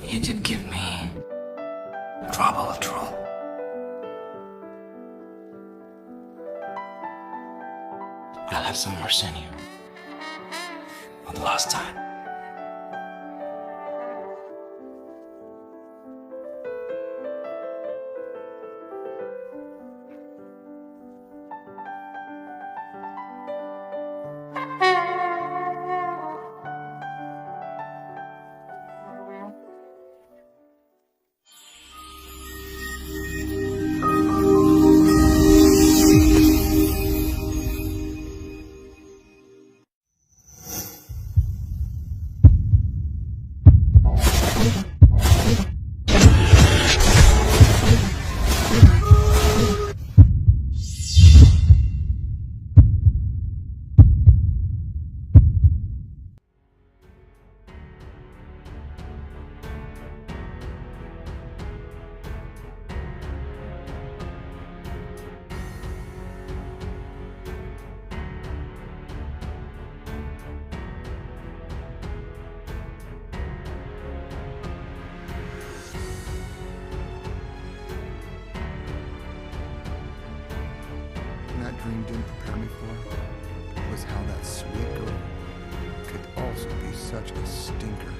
You did give me trouble after all. I'll have some more in you. For the last time. That dream didn't prepare me for was how that sweet girl could also be such a stinker.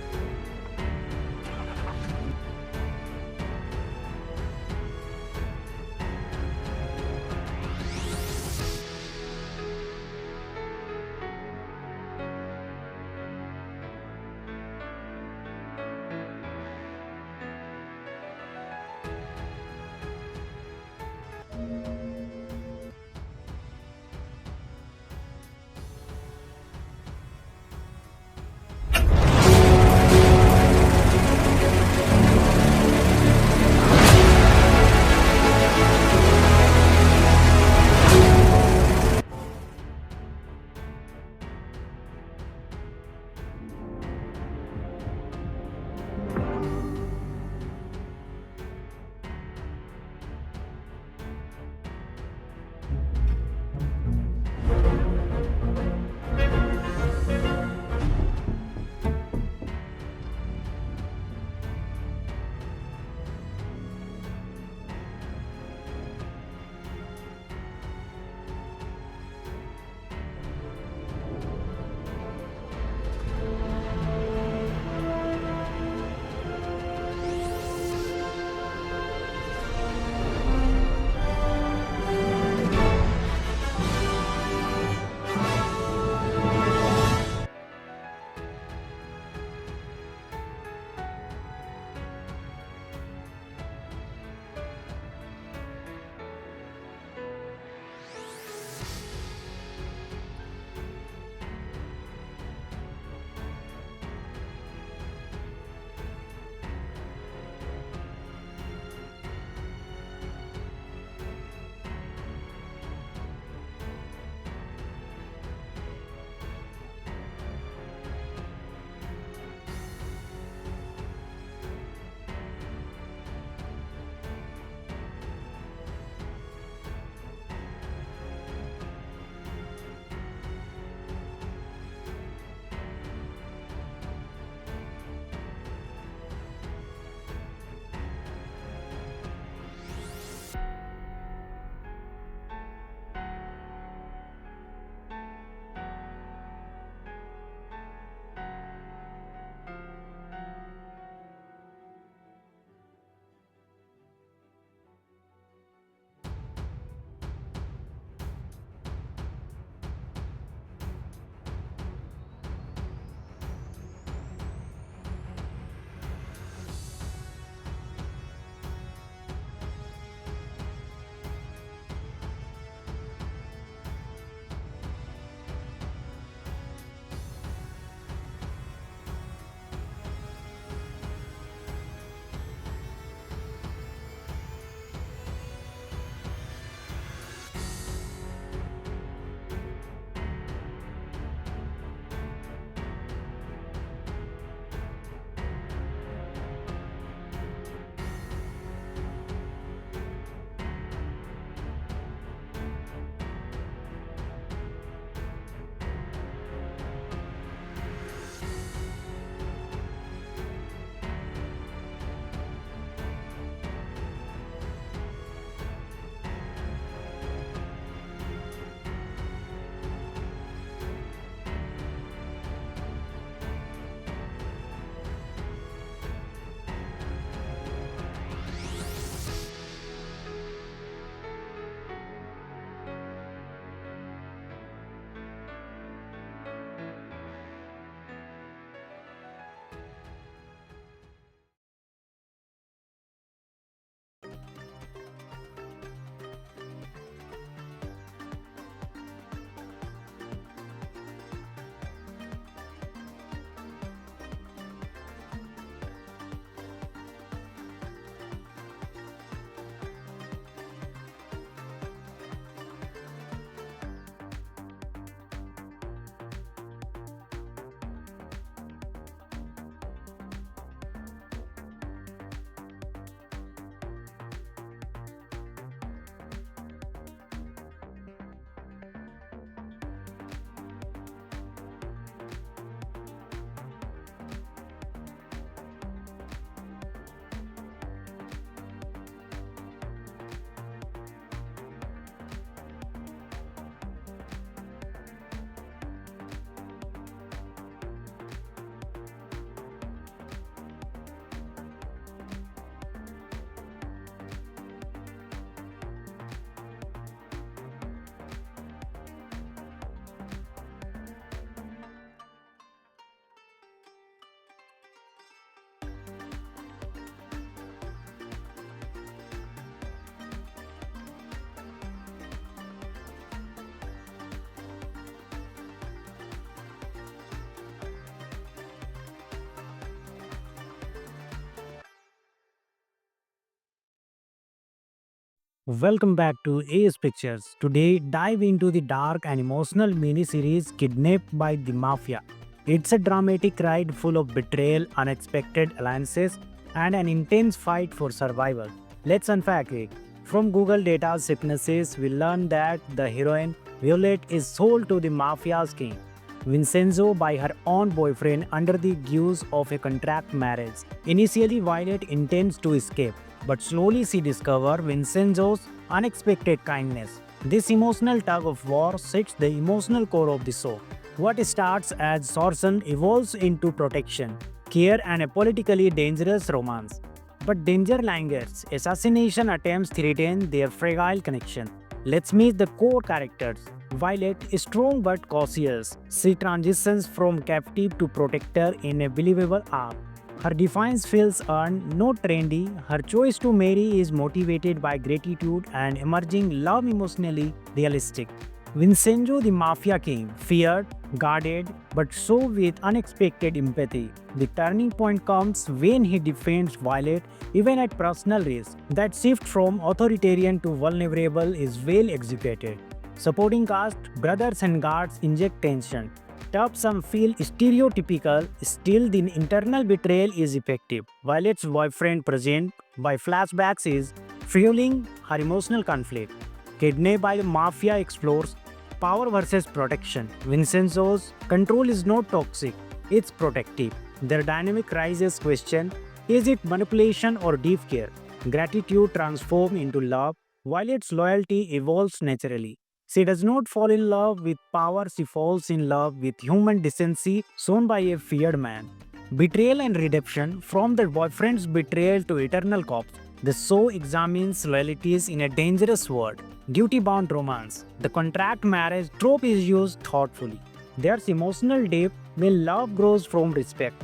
Welcome back to AS Pictures. Today, dive into the dark and emotional mini-series Kidnapped by the Mafia. It's a dramatic ride full of betrayal, unexpected alliances, and an intense fight for survival. Let's unpack it. From Google data's hypnosis, we learn that the heroine, Violet, is sold to the Mafia's king, Vincenzo, by her own boyfriend under the guise of a contract marriage. Initially, Violet intends to escape, but slowly she discovers Vincenzo's unexpected kindness. This emotional tug of war sets the emotional core of the show. What starts as sorcery evolves into protection, care, and a politically dangerous romance. But danger lingers. Assassination attempts threaten their fragile connection. Let's meet the core characters. Violet is strong but cautious. She transitions from captive to protector in a believable arc. Her defiance feels earned, not trendy. Her choice to marry is motivated by gratitude and emerging love emotionally realistic. Vincenzo, the mafia king, feared, guarded, but so with unexpected empathy. The turning point comes when he defends Violet even at personal risk. That shift from authoritarian to vulnerable is well executed. Supporting cast, brothers and guards inject tension. Tough some feel stereotypical, still the internal betrayal is effective. Violet's boyfriend present by flashbacks is fueling her emotional conflict. Kidnapped by the mafia explores power versus protection. Vincenzo's control is not toxic, it's protective. Their dynamic raises question, is it manipulation or deep care? Gratitude transforms into love, while its loyalty evolves naturally. She does not fall in love with power, she falls in love with human decency shown by a feared man. Betrayal and redemption, from the boyfriend's betrayal to eternal corpse, the show examines loyalties in a dangerous world. Duty bound romance. The contract marriage trope is used thoughtfully. There's emotional depth when love grows from respect.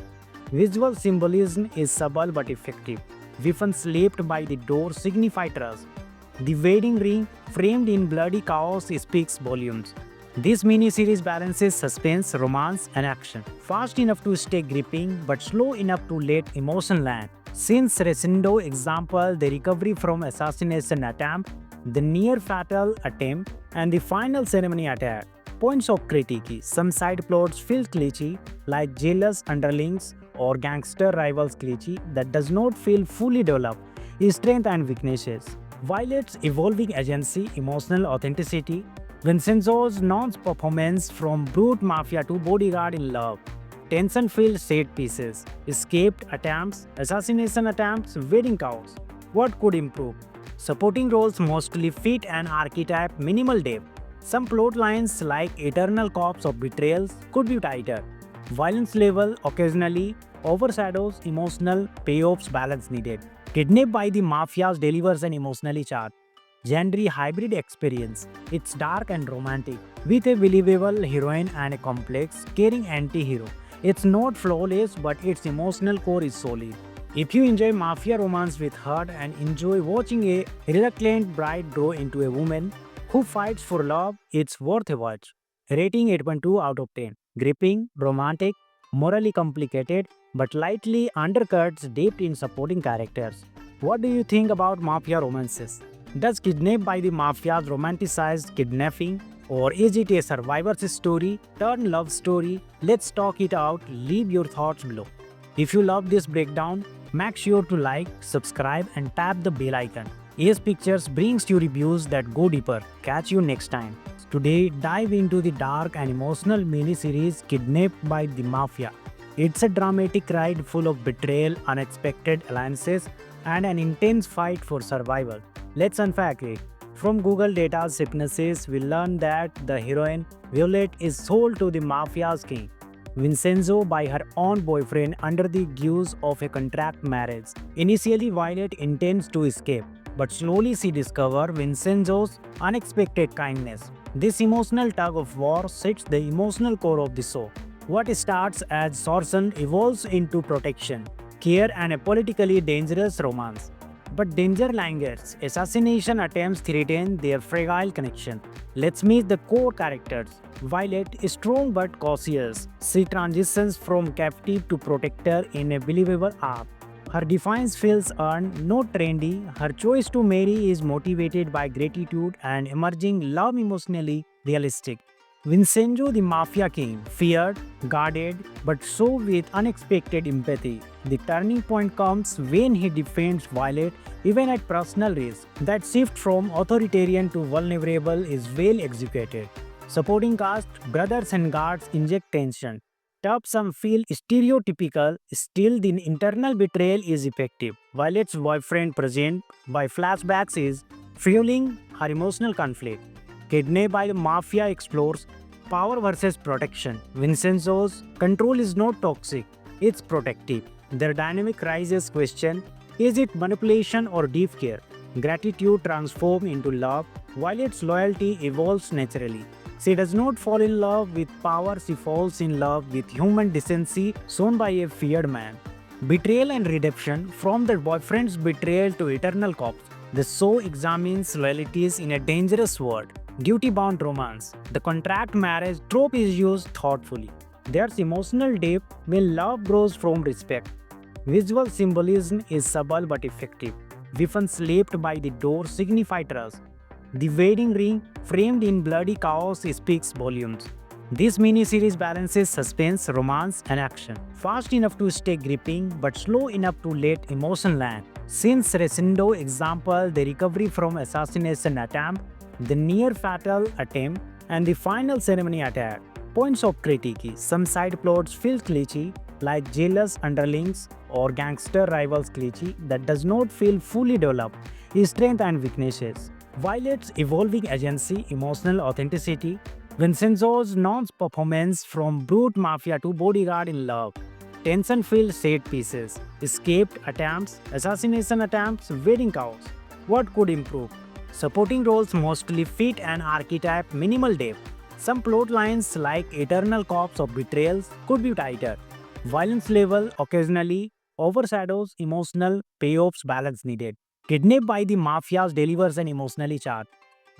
Visual symbolism is subtle but effective. Weapons left by the door signify trust. The wedding ring, framed in bloody chaos, speaks volumes. This mini-series balances suspense, romance, and action. Fast enough to stay gripping, but slow enough to let emotion land. Since Resendo example, the recovery from assassination attempt, the near-fatal attempt, and the final ceremony attack. Points of critique. Some side plots feel glitchy, like jealous underlings or gangster rivals glitchy that does not feel fully developed. Strength and weaknesses. Violet's evolving agency, emotional authenticity, Vincenzo's non-performance from brute mafia to bodyguard in love, tension-filled set pieces, escaped attempts, assassination attempts, wedding cows. What could improve? Supporting roles mostly fit an archetype, minimal depth. Some plot lines like eternal corpse of betrayals could be tighter. Violence level occasionally overshadows emotional payoffs balance needed. Kidnapped by the Mafias delivers an emotionally charged, genre hybrid experience. It's dark and romantic, with a believable heroine and a complex, caring anti-hero. It's not flawless, but its emotional core is solid. If you enjoy mafia romance with heart and enjoy watching a reluctant bride grow into a woman who fights for love, it's worth a watch. Rating 8.2 out of 10. Gripping, romantic, morally complicated, but lightly undercuts depth in supporting characters. What do you think about mafia romances? Does Kidnapped by the Mafias romanticize kidnapping? Or is it a survivor's story, turn love story? Let's talk it out. Leave your thoughts below. If you love this breakdown, make sure to like, subscribe, and tap the bell icon. AS Pictures brings you reviews that go deeper. Catch you next time. Today, dive into the dark and emotional mini-series Kidnapped by the Mafia. It's a dramatic ride full of betrayal, unexpected alliances, and an intense fight for survival. Let's unpack it. From Google data's hypnosis, we learn that the heroine, Violet, is sold to the Mafia's king, Vincenzo, by her own boyfriend under the guise of a contract marriage. Initially, Violet intends to escape, but slowly she discovers Vincenzo's unexpected kindness. This emotional tug of war sets the emotional core of the show. What starts as sorcery evolves into protection, care, and a politically dangerous romance. But danger lingers. Assassination attempts threaten their fragile connection. Let's meet the core characters. Violet is strong but cautious. She transitions from captive to protector in a believable arc. Her defiance feels earned, not trendy. Her choice to marry is motivated by gratitude and emerging love emotionally realistic. Vincenzo the Mafia King, feared, guarded, but so with unexpected empathy. The turning point comes when he defends Violet even at personal risk. That shift from authoritarian to vulnerable is well executed. Supporting cast, brothers and guards inject tension. Tough some feel stereotypical, still the internal betrayal is effective. Violet's boyfriend present by flashbacks is fueling her emotional conflict. Kidnapped by the Mafia explores power versus protection. Vincenzo's control is not toxic, it's protective. Their dynamic raises question, is it manipulation or deep care? Gratitude transforms into love, while its loyalty evolves naturally. She does not fall in love with power, she falls in love with human decency shown by a feared man. Betrayal and redemption, from the boyfriend's betrayal to eternal cops. The show examines loyalties in a dangerous world. Duty-bound romance. The contract marriage trope is used thoughtfully. There's emotional depth when love grows from respect. Visual symbolism is subtle but effective. Weapons left by the door signify trust. The wedding ring, framed in bloody chaos, speaks volumes. This miniseries balances suspense, romance, and action. Fast enough to stay gripping, but slow enough to let emotion land. Since Resendo example, the recovery from assassination attempt, the near fatal attempt, and the final ceremony attack. Points of critique. Some side plots feel glitchy, like jealous underlings or gangster rivals glitchy that does not feel fully developed. Strength and weaknesses. Violet's evolving agency, emotional authenticity. Vincenzo's non-performance from brute mafia to bodyguard in love. Tension-filled set pieces. Escaped attempts, assassination attempts, wedding cows. What could improve? Supporting roles mostly fit an archetype, minimal depth. Some plot lines like eternal cops or betrayals could be tighter. Violence level occasionally overshadows emotional payoffs, balance needed. Kidnapped by the Mafias delivers an emotionally charged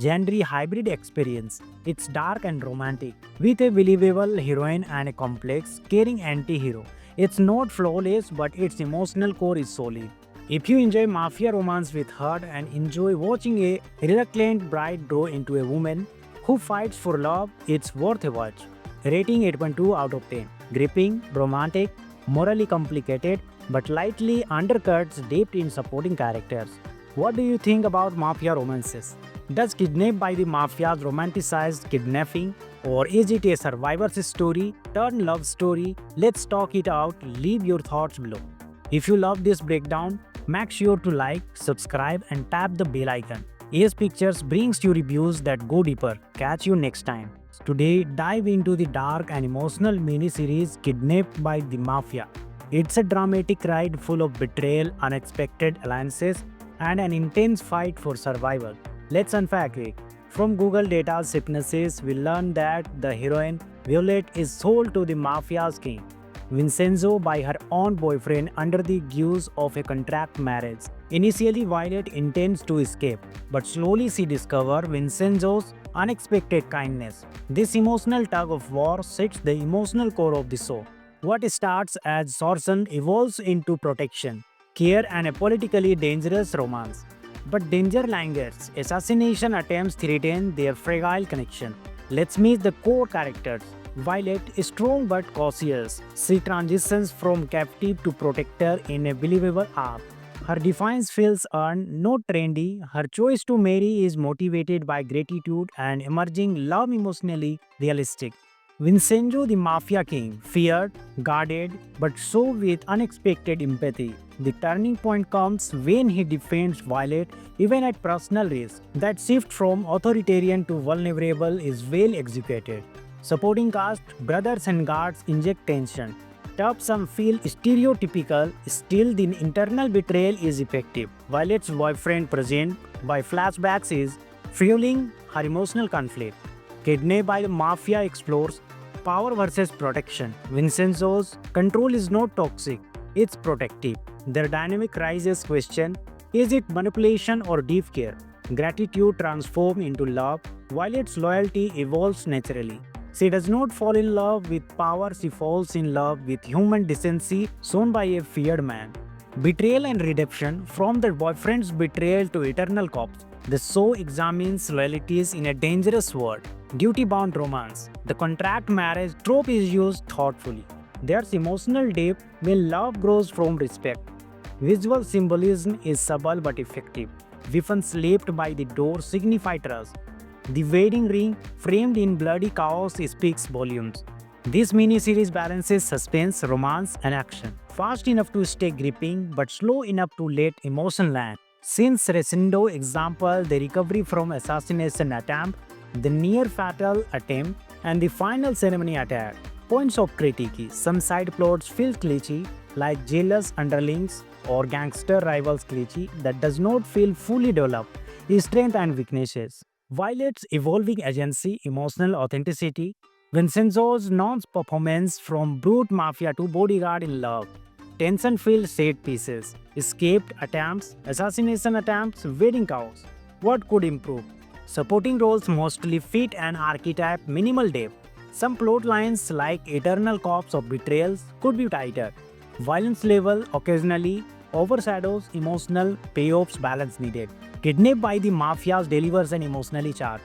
genre hybrid experience. It's dark and romantic, with a believable heroine and a complex, caring anti-hero. It's not flawless, but its emotional core is solid. If you enjoy mafia romance with heart and enjoy watching a reluctant bride grow into a woman who fights for love, it's worth a watch. Rating 8.2 out of 10. Gripping, romantic, morally complicated, but lightly undercuts depth in supporting characters. What do you think about mafia romances? Does Kidnapped by the Mafias romanticize kidnapping, or is it a survivor's story turned love story? Let's talk it out. Leave your thoughts below. If you love this breakdown, make sure to like, subscribe, and tap the bell icon. AS Pictures brings you reviews that go deeper. Catch you next time. Today, dive into the dark and emotional mini-series Kidnapped by the Mafia. It's a dramatic ride full of betrayal, unexpected alliances, and an intense fight for survival. Let's unpack it. From Google data's hypnosis, we learn that the heroine, Violet, is sold to the Mafia's king, Vincenzo, by her own boyfriend under the guise of a contract marriage. Initially, Violet intends to escape, but slowly she discovers Vincenzo's unexpected kindness. This emotional tug of war sets the emotional core of the show. What starts as extortion evolves into protection, care, and a politically dangerous romance. But danger lingers. Assassination attempts threaten their fragile connection. Let's meet the core characters. Violet is strong but cautious. She transitions from captive to protector in a believable arc. Her defiance feels earned, not trendy. Her choice to marry is motivated by gratitude and emerging love emotionally realistic. Vincenzo the Mafia King, feared, guarded, but so with unexpected empathy. The turning point comes when he defends Violet even at personal risk. That shift from authoritarian to vulnerable is well executed. Supporting cast, brothers and guards inject tension. Tough some feel stereotypical, still the internal betrayal is effective. Violet's boyfriend present by flashbacks is fueling her emotional conflict. Kidnapped by the Mafia explores power versus protection. Vincenzo's control is not toxic, it's protective. Their dynamic raises question, is it manipulation or deep care? Gratitude transforms into love, while its loyalty evolves naturally. She does not fall in love with power, she falls in love with human decency shown by a feared man. Betrayal and redemption from the boyfriend's betrayal to eternal cops. The show examines loyalties in a dangerous world. Duty-bound romance. The contract marriage trope is used thoughtfully. There's emotional depth when love grows from respect. Visual symbolism is subtle but effective. Weapons left by the door signify trust. The wedding ring, framed in bloody chaos, speaks volumes. This miniseries balances suspense, romance, and action. Fast enough to stay gripping, but slow enough to let emotion land. Since Resindo example, the recovery from assassination attempt, the near fatal attempt, and the final ceremony attack. Points of critique. Some side plots feel glitchy, like jealous underlings or gangster rivals cliche that does not feel fully developed. Strength and weaknesses. Violet's evolving agency, emotional authenticity, Vincenzo's non-performance from brute mafia to bodyguard in love, tension-filled set pieces, escaped attempts, assassination attempts, wedding chaos. What could improve? Supporting roles mostly fit an archetype, minimal depth. Some plot lines like eternal cops of betrayals could be tighter. Violence level occasionally overshadows emotional payoffs, balance needed. Kidnapped by the Mafias delivers an emotionally charged,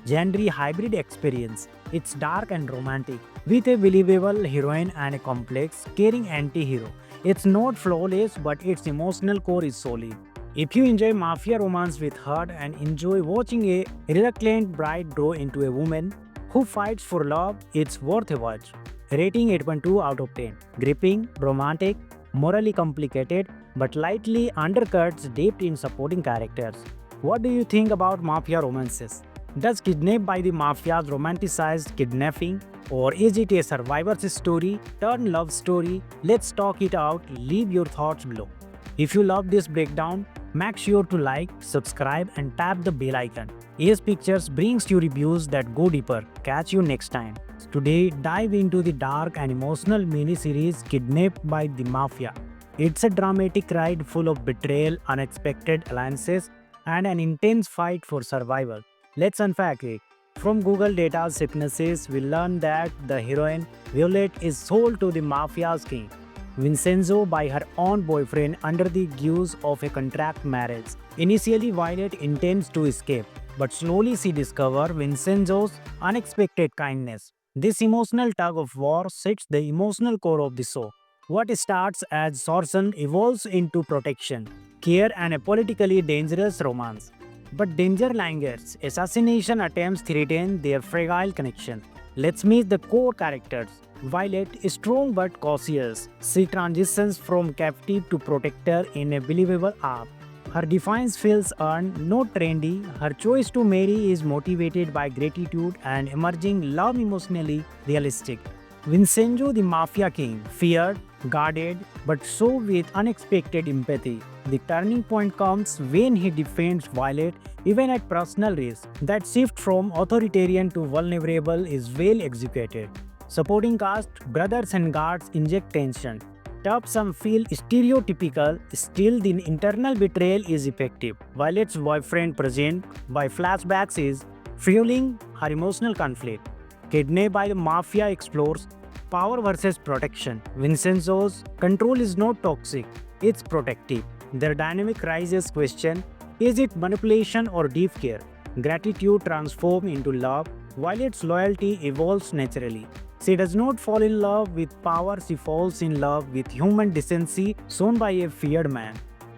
genre hybrid experience. It's dark and romantic, with a believable heroine and a complex, caring anti-hero. It's not flawless, but its emotional core is solid. If you enjoy mafia romance with heart and enjoy watching a reluctant bride grow into a woman who fights for love, it's worth a watch. Rating 8.2 out of 10. Gripping, romantic, morally complicated, but lightly undercuts depth in supporting characters. What do you think about mafia romances? Does Kidnapped by the Mafias romanticize kidnapping? Or is it a survivor's story, turn love story? Let's talk it out, leave your thoughts below. If you love this breakdown, make sure to like, subscribe and tap the bell icon. AS Pictures brings you reviews that go deeper. Catch you next time. Today, dive into the dark and emotional mini-series Kidnapped by the Mafia. It's a dramatic ride full of betrayal, unexpected alliances, and an intense fight for survival. Let's unpack it. From Google data's witnesses, we learn that the heroine, Violet, is sold to the Mafia's king, Vincenzo, by her own boyfriend under the guise of a contract marriage. Initially, Violet intends to escape, but slowly she discovers Vincenzo's unexpected kindness. This emotional tug of war sets the emotional core of the show. What starts as sorcery evolves into protection, care, and a politically dangerous romance. But danger lingers. Assassination attempts threaten their fragile connection. Let's meet the core characters. Violet is strong but cautious. She transitions from captive to protector in a believable arc. Her defiance feels earned, not trendy. Her choice to marry is motivated by gratitude and emerging love, emotionally realistic. Vincenzo, the Mafia king, feared, guarded, but so with unexpected empathy. The turning point comes when he defends Violet even at personal risk. That shift from authoritarian to vulnerable is well executed. Supporting cast, brothers and guards inject tension. Tough some feel stereotypical, still the internal betrayal is effective. Violet's boyfriend present by flashbacks is fueling her emotional conflict. Kidnapped by the Mafia explores power versus protection. Vincenzo's control is not toxic, it's protective. Their dynamic raises question, is it manipulation or deep care? Gratitude transforms into love, while its loyalty evolves naturally. She does not fall in love with power, she falls in love with human decency shown by a feared man.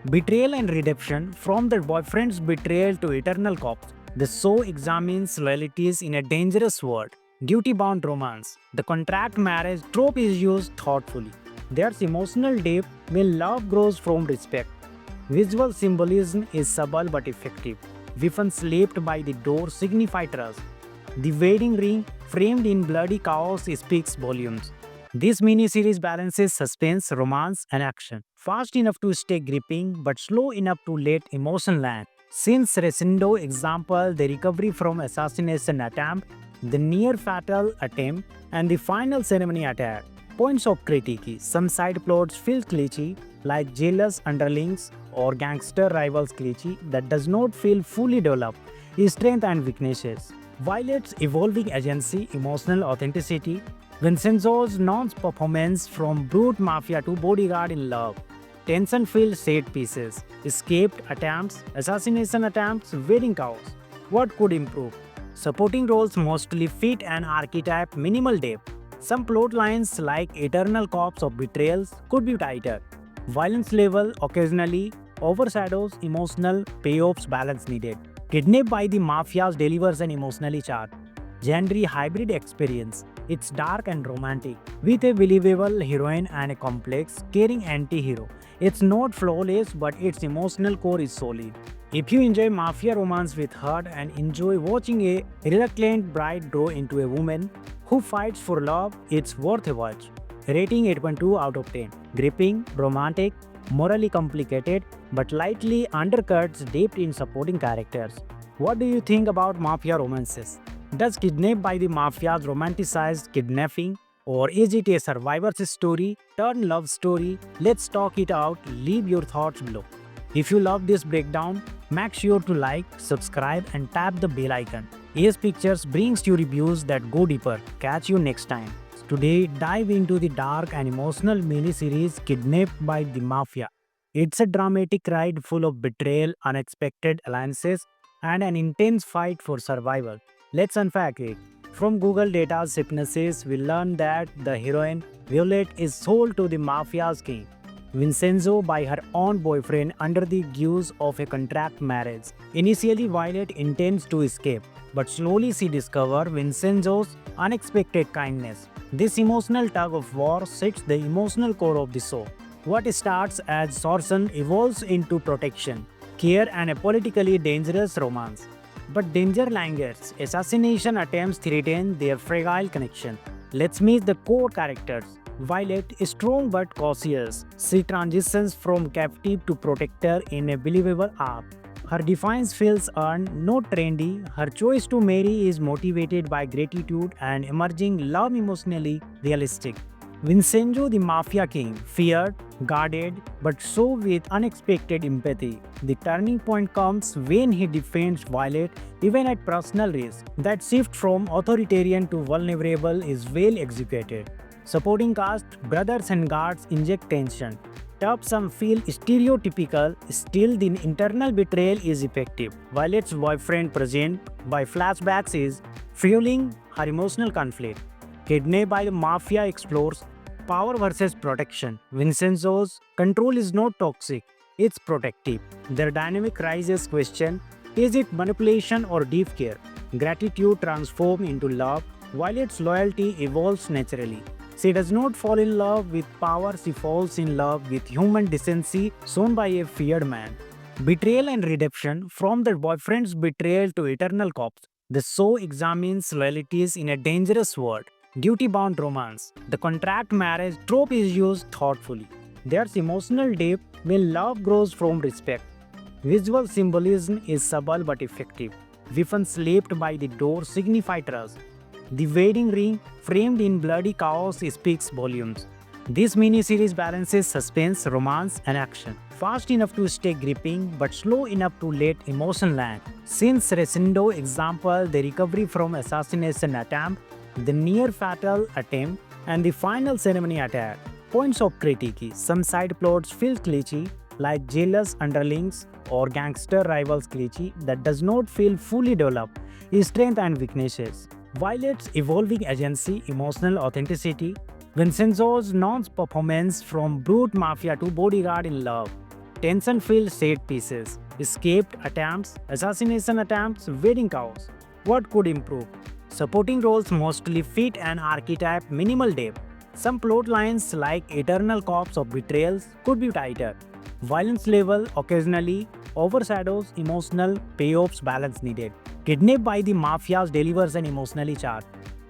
Betrayal and redemption from the boyfriend's betrayal to eternal cops. The show examines loyalties in a dangerous world. Duty-bound romance. The contract marriage trope is used thoughtfully. There's emotional depth when love grows from respect. Visual symbolism is subtle but effective. Weapons left by the door signify trust. The wedding ring, framed in bloody chaos, speaks volumes. This miniseries balances suspense, romance, and action. Fast enough to stay gripping, but slow enough to let emotion land. Since Resindo example, the recovery from assassination attempt, the near fatal attempt, and the final ceremony attack. Points of critique. Some side plots feel glitchy, like jealous underlings or gangster rivals cliche that does not feel fully developed. Strength and weaknesses. Violet's evolving agency, emotional authenticity, Vincenzo's non-performance from brute mafia to bodyguard in love, tension-filled set pieces, escaped attempts, assassination attempts, wedding chaos. What could improve? Supporting roles mostly fit an archetype, minimal depth. Some plot lines like eternal corpse of betrayals could be tighter. Violence level occasionally overshadows emotional payoffs, balance needed. Kidnapped by the Mafias delivers an emotionally charged genre hybrid experience. It's dark and romantic, with a believable heroine and a complex, caring anti-hero. It's not flawless, but its emotional core is solid. If you enjoy mafia romance with heart and enjoy watching a reluctant bride grow into a woman who fights for love, it's worth a watch. Rating 8.2 out of 10. Gripping, romantic, morally complicated, but lightly undercuts depth in supporting characters. What do you think about mafia romances? Does Kidnapped by the Mafias romanticize kidnapping? Or is it a survivor's story, turn love story? Let's talk it out. Leave your thoughts below. If you love this breakdown, make sure to like, subscribe and tap the bell icon. AS Pictures brings you reviews that go deeper. Catch you next time. Today, dive into the dark and emotional mini-series Kidnapped by the Mafia. It's a dramatic ride full of betrayal, unexpected alliances, and an intense fight for survival. Let's unpack it. From Google Data's synopsis, we learn that the heroine, Violet, is sold to the Mafia's king, Vincenzo, by her own boyfriend under the guise of a contract marriage. Initially, Violet intends to escape, but slowly she discovers Vincenzo's unexpected kindness. This emotional tug of war sets the emotional core of the show. What starts as extortion evolves into protection, care, and a politically dangerous romance. But danger lingers. Assassination attempts threaten their fragile connection. Let's meet the core characters. Violet is strong but cautious. She transitions from captive to protector in a believable arc. Her defiance feels earned, not trendy. Her choice to marry is motivated by gratitude and emerging love, emotionally realistic. Vincenzo, the Mafia king, feared, guarded, but so with unexpected empathy. The turning point comes when he defends Violet even at personal risk. That shift from authoritarian to vulnerable is well executed. Supporting cast, brothers and guards inject tension. Tough, some feel stereotypical, still the internal betrayal is effective. Violet's boyfriend, present by flashbacks, is fueling her emotional conflict. Kidnapped by the Mafia explores power versus protection. Vincenzo's control is not toxic, it's protective. Their dynamic raises question, is it manipulation or deep care? Gratitude transforms into love, Violet's loyalty evolves naturally. She does not fall in love with power, she falls in love with human decency shown by a feared man. Betrayal and redemption, from the boyfriend's betrayal to eternal corpse. The show examines loyalties in a dangerous world. Duty-bound romance. The contract marriage trope is used thoughtfully. There's emotional depth when love grows from respect. Visual symbolism is subtle but effective. Weapons left by the door signify trust. The wedding ring, framed in bloody chaos, speaks volumes. This miniseries balances suspense, romance, and action. Fast enough to stay gripping, but slow enough to let emotion land. Since Resindo example, the recovery from assassination attempt, the near-fatal attempt, and the final ceremony attack. Points of critique. Some side plots feel glitchy, like jealous underlings or gangster rivals glitchy that does not feel fully developed. Strength and weaknesses. Violet's evolving agency, emotional authenticity. Vincenzo's non-performance from brute mafia to bodyguard in love. Tension-filled set pieces. Escaped attempts, assassination attempts, wedding chaos. What could improve? Supporting roles mostly fit an archetype, minimal depth. Some plot lines like eternal corpse of betrayals could be tighter. Violence level occasionally overshadows emotional payoffs, balance needed. Kidnapped by the Mafias delivers an emotionally charged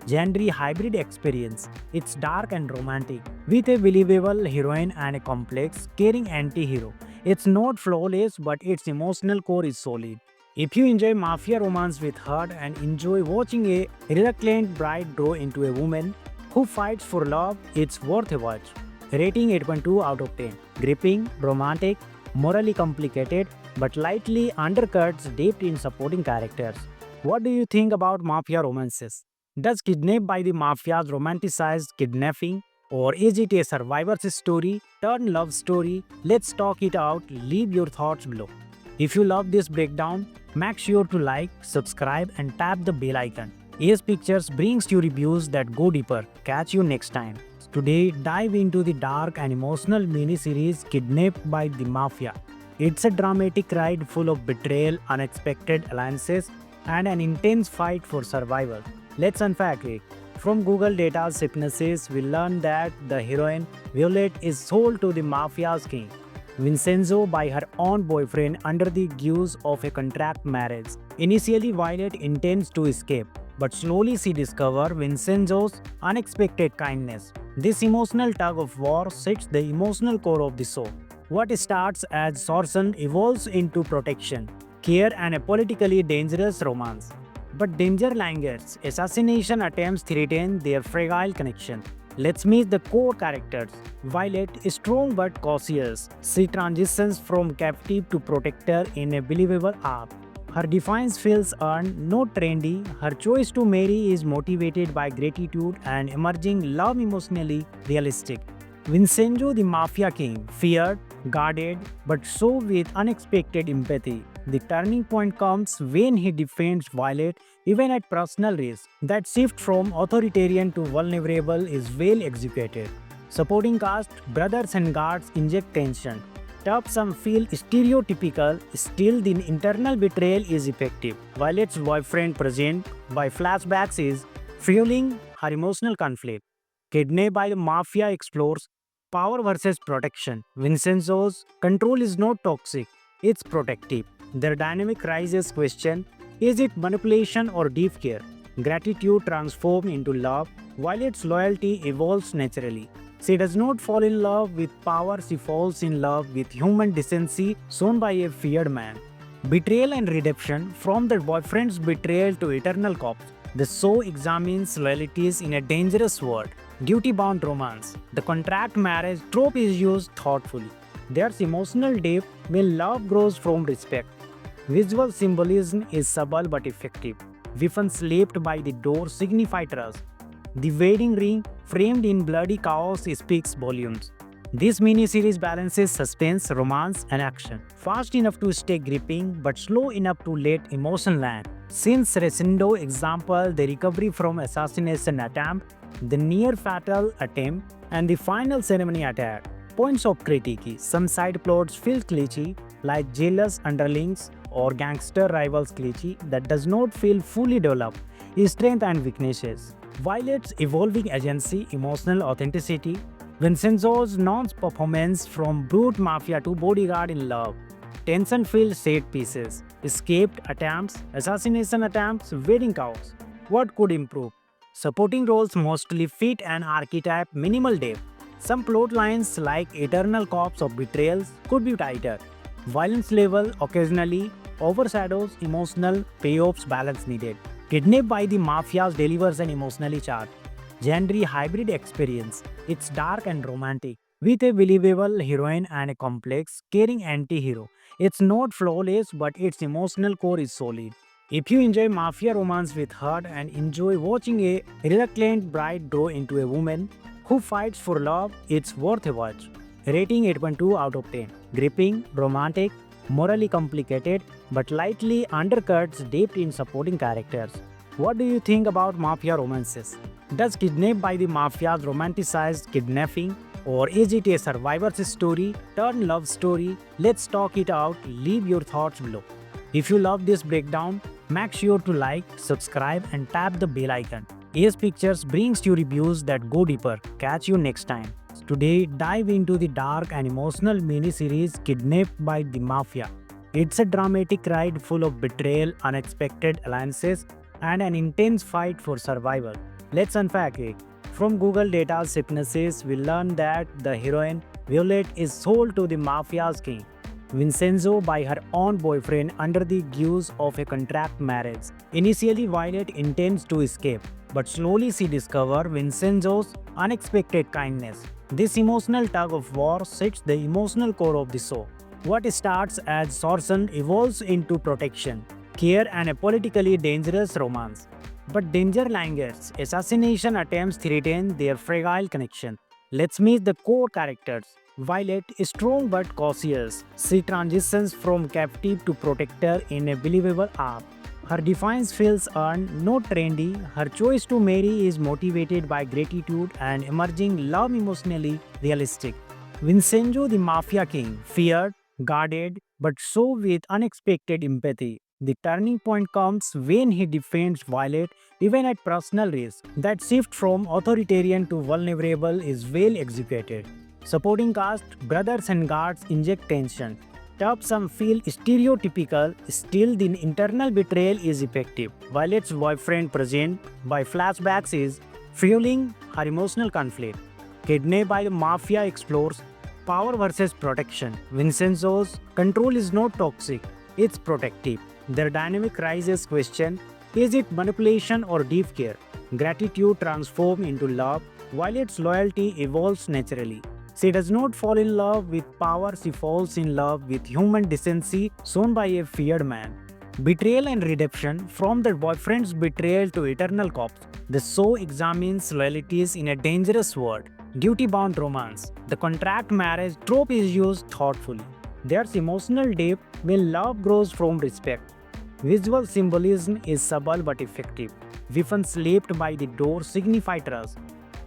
genre hybrid experience. It's dark and romantic, with a believable heroine and a complex, caring anti-hero. It's not flawless, but its emotional core is solid. If you enjoy mafia romance with heart and enjoy watching a reluctant bride grow into a woman who fights for love, it's worth a watch. Rating 8.2 out of 10. Gripping, romantic, morally complicated, but lightly undercuts depth in supporting characters. What do you think about mafia romances? Does Kidnapped by the Mafias romanticize kidnapping? Or is it a survivor's story turned love story? Let's talk it out. Leave your thoughts below. If you love this breakdown, make sure to like, subscribe, and tap the bell icon. Ace Pictures brings you reviews that go deeper. Catch you next time. Today, dive into the dark and emotional mini-series Kidnapped by the Mafia. It's a dramatic ride full of betrayal, unexpected alliances, and an intense fight for survival. Let's unpack it. From Google data synopsis, we learn that the heroine, Violet, is sold to the mafia's king, Vincenzo, by her own boyfriend under the guise of a contract marriage. Initially, Violet intends to escape, but slowly she discovers Vincenzo's unexpected kindness. This emotional tug of war sets the emotional core of the show. What starts as sorcery evolves into protection, care, and a politically dangerous romance. But danger lingers. Assassination attempts threaten their fragile connection. Let's meet the core characters. Violet is strong but cautious. She transitions from captive to protector in a believable arc. Her defiance feels earned, not trendy. Her choice to marry is motivated by gratitude and emerging love, emotionally realistic. Vincenzo, the mafia king, feared, guarded, but so with unexpected empathy. The turning point comes when he defends Violet even at personal risk. That shift from authoritarian to vulnerable is well executed. Supporting cast, brothers and guards inject tension. Tough some feel stereotypical, still the internal betrayal is effective. Violet's boyfriend present by flashbacks is fueling her emotional conflict. Kidnapped by the mafia explores power versus protection. Vincenzo's control is not toxic, it's protective. Their dynamic raises question, is it manipulation or deep care? Gratitude transforms into love, while its loyalty evolves naturally. She does not fall in love with power, she falls in love with human decency shown by a feared man. Betrayal and redemption, from the boyfriend's betrayal to eternal corpse. The show examines loyalties in a dangerous world. Duty-bound romance. The contract marriage trope is used thoughtfully. There's emotional depth when love grows from respect. Visual symbolism is subtle but effective. Weapons left by the door signify trust. The wedding ring, framed in bloody chaos, speaks volumes. This mini-series balances suspense, romance, and action. Fast enough to stay gripping, but slow enough to let emotion land. Since Resendo example, the recovery from assassination attempt, the near-fatal attempt, and the final ceremony attack. Points of critique. Some side plots feel glitchy, like jealous underlings or gangster rivals cliché that does not feel fully developed. Strength and weaknesses. Violet's evolving agency, emotional authenticity. Vincenzo's non-performance from brute mafia to bodyguard in love. Tension-filled set pieces. Escaped attempts, assassination attempts, wedding cows. What could improve? Supporting roles mostly fit an archetype, minimal depth. Some plot lines like eternal corpse of betrayals could be tighter. Violence level occasionally overshadows emotional payoffs, balance needed. Kidnapped by the Mafias delivers an emotionally charged, genre hybrid experience. It's dark and romantic, with a believable heroine and a complex, caring anti-hero. It's not flawless, but its emotional core is solid. If you enjoy mafia romance with heart and enjoy watching a reluctant bride grow into a woman who fights for love, it's worth a watch. Rating 8.2 out of 10. Gripping, romantic, morally complicated, but lightly undercuts depth in supporting characters. What do you think about mafia romances? Does Kidnapped by the Mafias romanticize kidnapping? Or is it a survivor's story turned love story? Let's talk it out. Leave your thoughts below. If you love this breakdown, make sure to like, subscribe, and tap the bell icon. Ace Pictures brings you reviews that go deeper. Catch you next time. Today, dive into the dark and emotional mini-series Kidnapped by the Mafia. It's a dramatic ride full of betrayal, unexpected alliances, and an intense fight for survival. Let's unpack it. From Google data synopsis, we learn that the heroine, Violet, is sold to the mafia's king, Vincenzo, by her own boyfriend under the guise of a contract marriage. Initially, Violet intends to escape, but slowly she discovers Vincenzo's unexpected kindness. This emotional tug of war sets the emotional core of the show. What starts as sorcery evolves into protection, care, and a politically dangerous romance. But danger lingers. Assassination attempts threaten their fragile connection. Let's meet the core characters. Violet is strong but cautious. She transitions from captive to protector in a believable arc. Her defiance feels earned, not trendy. Her choice to marry is motivated by gratitude and emerging love emotionally realistic. Vincenzo, the mafia king, feared, guarded, but so with unexpected empathy. The turning point comes when he defends Violet even at personal risk. That shift from authoritarian to vulnerable is well executed. Supporting cast, brothers and guards inject tension. Tough some feel stereotypical, still the internal betrayal is effective. Violet's boyfriend present by flashbacks is fueling her emotional conflict. Kidnapped by the mafia explores power versus protection. Vincenzo's control is not toxic, it's protective. Their dynamic raises question, is it manipulation or deep care? Gratitude transforms into love, while its loyalty evolves naturally. She does not fall in love with power, she falls in love with human decency shown by a feared man. Betrayal and redemption, from the boyfriend's betrayal to eternal corpse. The show examines loyalties in a dangerous world. Duty-bound romance. The contract marriage trope is used thoughtfully. There's emotional depth when love grows from respect. Visual symbolism is subtle but effective. Weapons left by the door signify trust.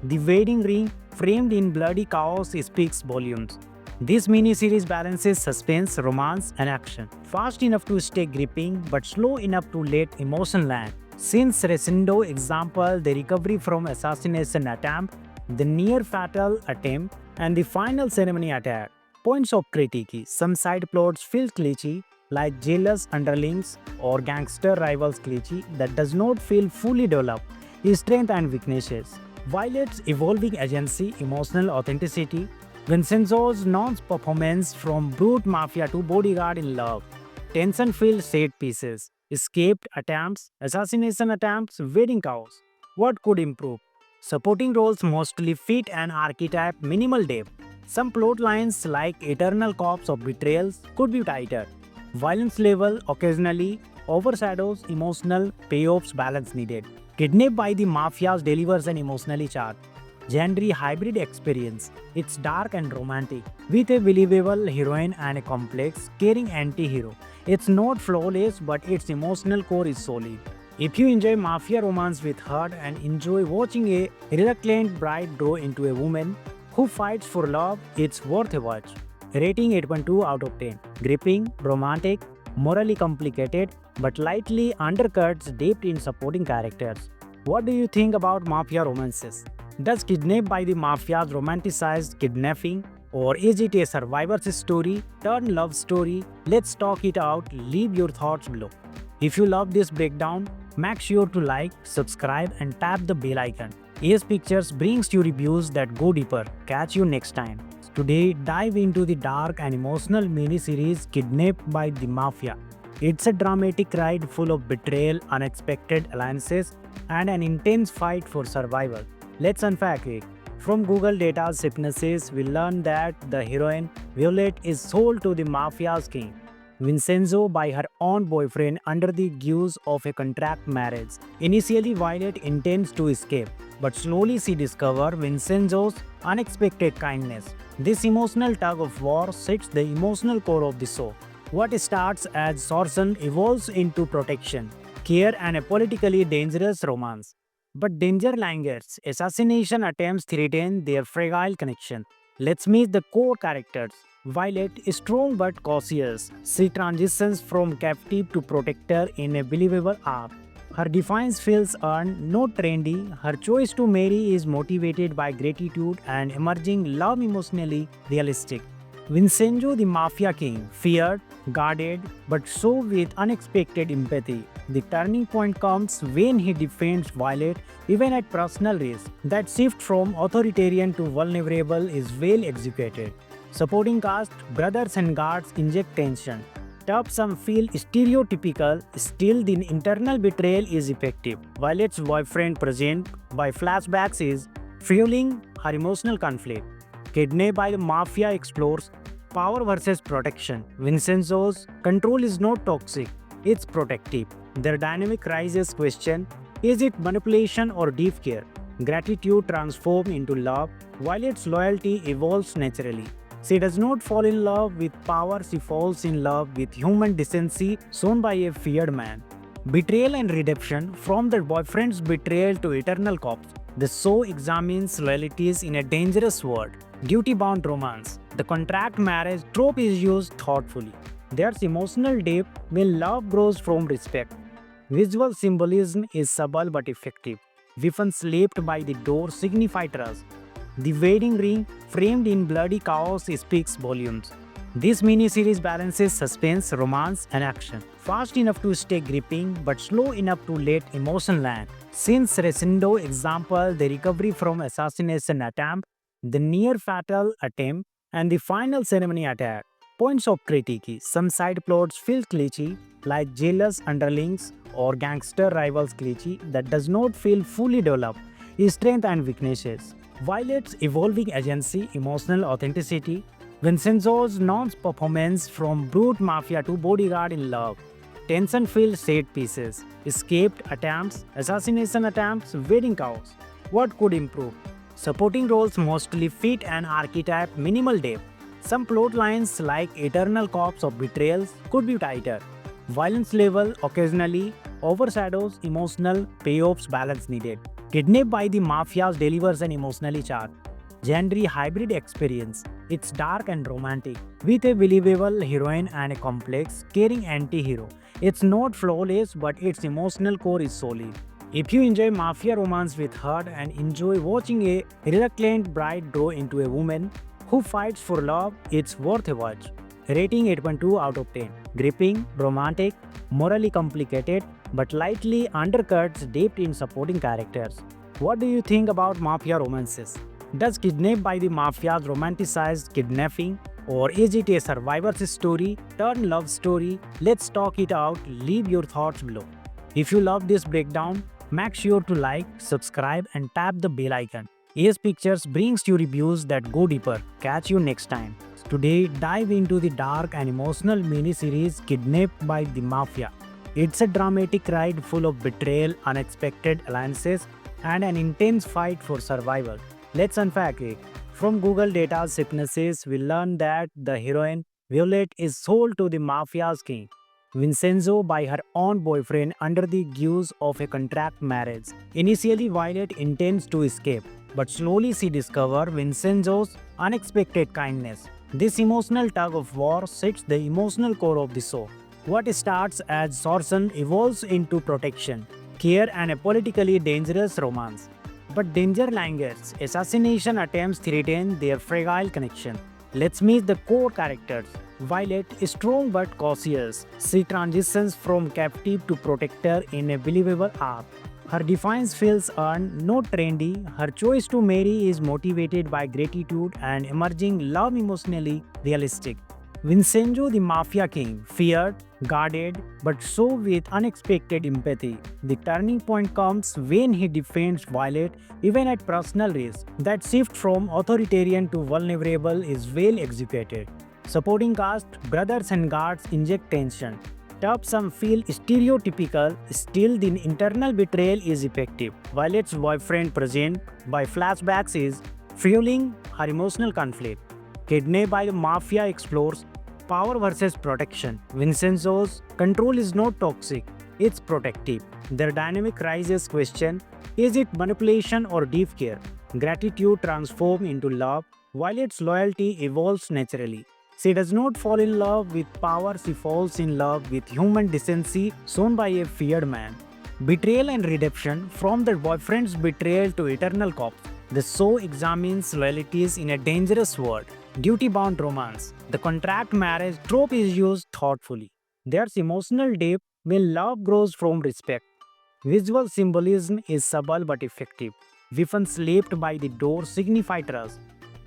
The wedding ring, framed in bloody chaos, speaks volumes. This miniseries balances suspense, romance, and action. Fast enough to stay gripping, but slow enough to let emotion land. Since Resindo example, the recovery from assassination attempt, the near fatal attempt, and the final ceremony attack. Points of critique. Some side plots feel glitchy, like jealous underlings or gangster rivals glitchy that does not feel fully developed. Strength and weaknesses. Violet's evolving agency, emotional authenticity. Vincenzo's non-performance from brute mafia to bodyguard in love. Tension-filled set pieces. Escaped attempts, assassination attempts, wedding chaos. What could improve? Supporting roles mostly fit an archetype, minimal depth. Some plot lines like eternal corpse of betrayals could be tighter. Violence level occasionally overshadows emotional payoffs, balance needed. Kidnapped by the Mafias delivers an emotionally charged, genre hybrid experience. It's dark and romantic, with a believable heroine and a complex, caring anti-hero. It's not flawless, but its emotional core is solid. If you enjoy mafia romance with heart and enjoy watching a reluctant bride grow into a woman who fights for love, it's worth a watch. Rating 8.2 out of 10. Gripping, romantic, morally complicated, but lightly undercuts depth in supporting characters. What do you think about mafia romances? Does Kidnapped by the Mafias romanticize kidnapping? Or is it a survivor's story turned love story? Let's talk it out. Leave your thoughts below. If you love this breakdown, make sure to like, subscribe, and tap the bell icon. AS Pictures brings you reviews that go deeper. Catch you next time. Today, dive into the dark and emotional mini-series Kidnapped by the Mafia. It's a dramatic ride full of betrayal, unexpected alliances, and an intense fight for survival. Let's unpack it. From Google data's hypnosis, we learn that the heroine, Violet, is sold to the Mafia's king, Vincenzo, by her own boyfriend under the guise of a contract marriage. Initially, Violet intends to escape, but slowly she discovers Vincenzo's unexpected kindness. This emotional tug of war sets the emotional core of the show. What starts as sorcery evolves into protection, care, and a politically dangerous romance. But danger lingers. Assassination attempts threaten their fragile connection. Let's meet the core characters. Violet is strong but cautious. She transitions from captive to protector in a believable arc. Her defiance feels earned, not trendy. Her choice to marry is motivated by gratitude and emerging love emotionally realistic. Vincenzo, the mafia king, feared, guarded, but so with unexpected empathy. The turning point comes when he defends Violet even at personal risk. That shift from authoritarian to vulnerable is well executed. Supporting cast, brothers and guards inject tension. Tough some feel stereotypical, still the internal betrayal is effective. Violet's boyfriend present by flashbacks is fueling her emotional conflict. Kidnapped by the Mafia explores power versus protection. Vincenzo's control is not toxic, it's protective. Their dynamic raises question, is it manipulation or deep care? Gratitude transforms into love, while its loyalty evolves naturally. She does not fall in love with power, she falls in love with human decency shown by a feared man. Betrayal and redemption, from the boyfriend's betrayal to eternal corpse. The show examines loyalties in a dangerous world. Duty bound romance. The contract marriage trope is used thoughtfully. There's emotional depth when love grows from respect. Visual symbolism is subtle but effective. Weapons left by the door signify trust. The wedding ring, framed in bloody chaos, speaks volumes. This miniseries balances suspense, romance, and action, fast enough to stay gripping but slow enough to let emotion land. Since Resendo example, the recovery from assassination attempt, the near fatal attempt, and the final ceremony attack. Points of critique. Some side plots feel glitchy, like jealous underlings or gangster rivals glitchy that does not feel fully developed. Strength and weaknesses. Violet's evolving agency, emotional authenticity. Vincenzo's non-performance from brute mafia to bodyguard in love. Tension-filled set pieces. Escaped attempts, assassination attempts, wedding chaos. What could improve? Supporting roles mostly fit an archetype, minimal depth. Some plot lines like eternal corpse of betrayals could be tighter. Violence level occasionally overshadows emotional payoffs, balance needed. Kidnapped by the Mafias delivers an emotionally charged, genre hybrid experience. It's dark and romantic, with a believable heroine and a complex, caring anti-hero. It's not flawless, but its emotional core is solid. If you enjoy mafia romance with heart and enjoy watching a reluctant bride grow into a woman who fights for love, it's worth a watch. Rating 8.2 out of 10. Gripping, romantic, morally complicated, but lightly undercuts depth in supporting characters. What do you think about mafia romances? Does Kidnapped by the Mafias romanticize kidnapping? Or is it a survivor's story, turn love story? Let's talk it out. Leave your thoughts below. If you love this breakdown, make sure to like, subscribe, and tap the bell icon. AS Pictures brings you reviews that go deeper. Catch you next time. Today, dive into the dark and emotional miniseries Kidnapped by the Mafia. It's a dramatic ride full of betrayal, unexpected alliances, and an intense fight for survival. Let's unpack it. From Google Data's witnesses, we learn that the heroine, Violet, is sold to the Mafia's king, Vincenzo, by her own boyfriend under the guise of a contract marriage. Initially, Violet intends to escape, but slowly she discovers Vincenzo's unexpected kindness. This emotional tug of war sets the emotional core of the show. What starts as extortion evolves into protection, care, and a politically dangerous romance. But danger lingers. Assassination attempts threaten their fragile connection. Let's meet the core characters. Violet is strong but cautious. She transitions from captive to protector in a believable arc. Her defiance feels earned, not trendy. Her choice to marry is motivated by gratitude and emerging love, emotionally realistic. Vincenzo, the Mafia king, feared, guarded, but so with unexpected empathy. The turning point comes when he defends Violet even at personal risk. That shift from authoritarian to vulnerable is well executed. Supporting cast, brothers and guards inject tension. Tough, some feel stereotypical, still the internal betrayal is effective. Violet's boyfriend, present by flashbacks, is fueling her emotional conflict. Kidnapped by the Mafia explores power versus protection. Vincenzo's control is not toxic, it's protective. Their dynamic raises question, is it manipulation or deep care? Gratitude transforms into love, while its loyalty evolves naturally. She does not fall in love with power, she falls in love with human decency shown by a feared man. Betrayal and redemption, from the boyfriend's betrayal to eternal corpse. The show examines loyalties in a dangerous world. Duty-bound romance. The contract marriage trope is used thoughtfully. There's emotional depth when love grows from respect. Visual symbolism is subtle but effective. Weapons left by the door signify trust.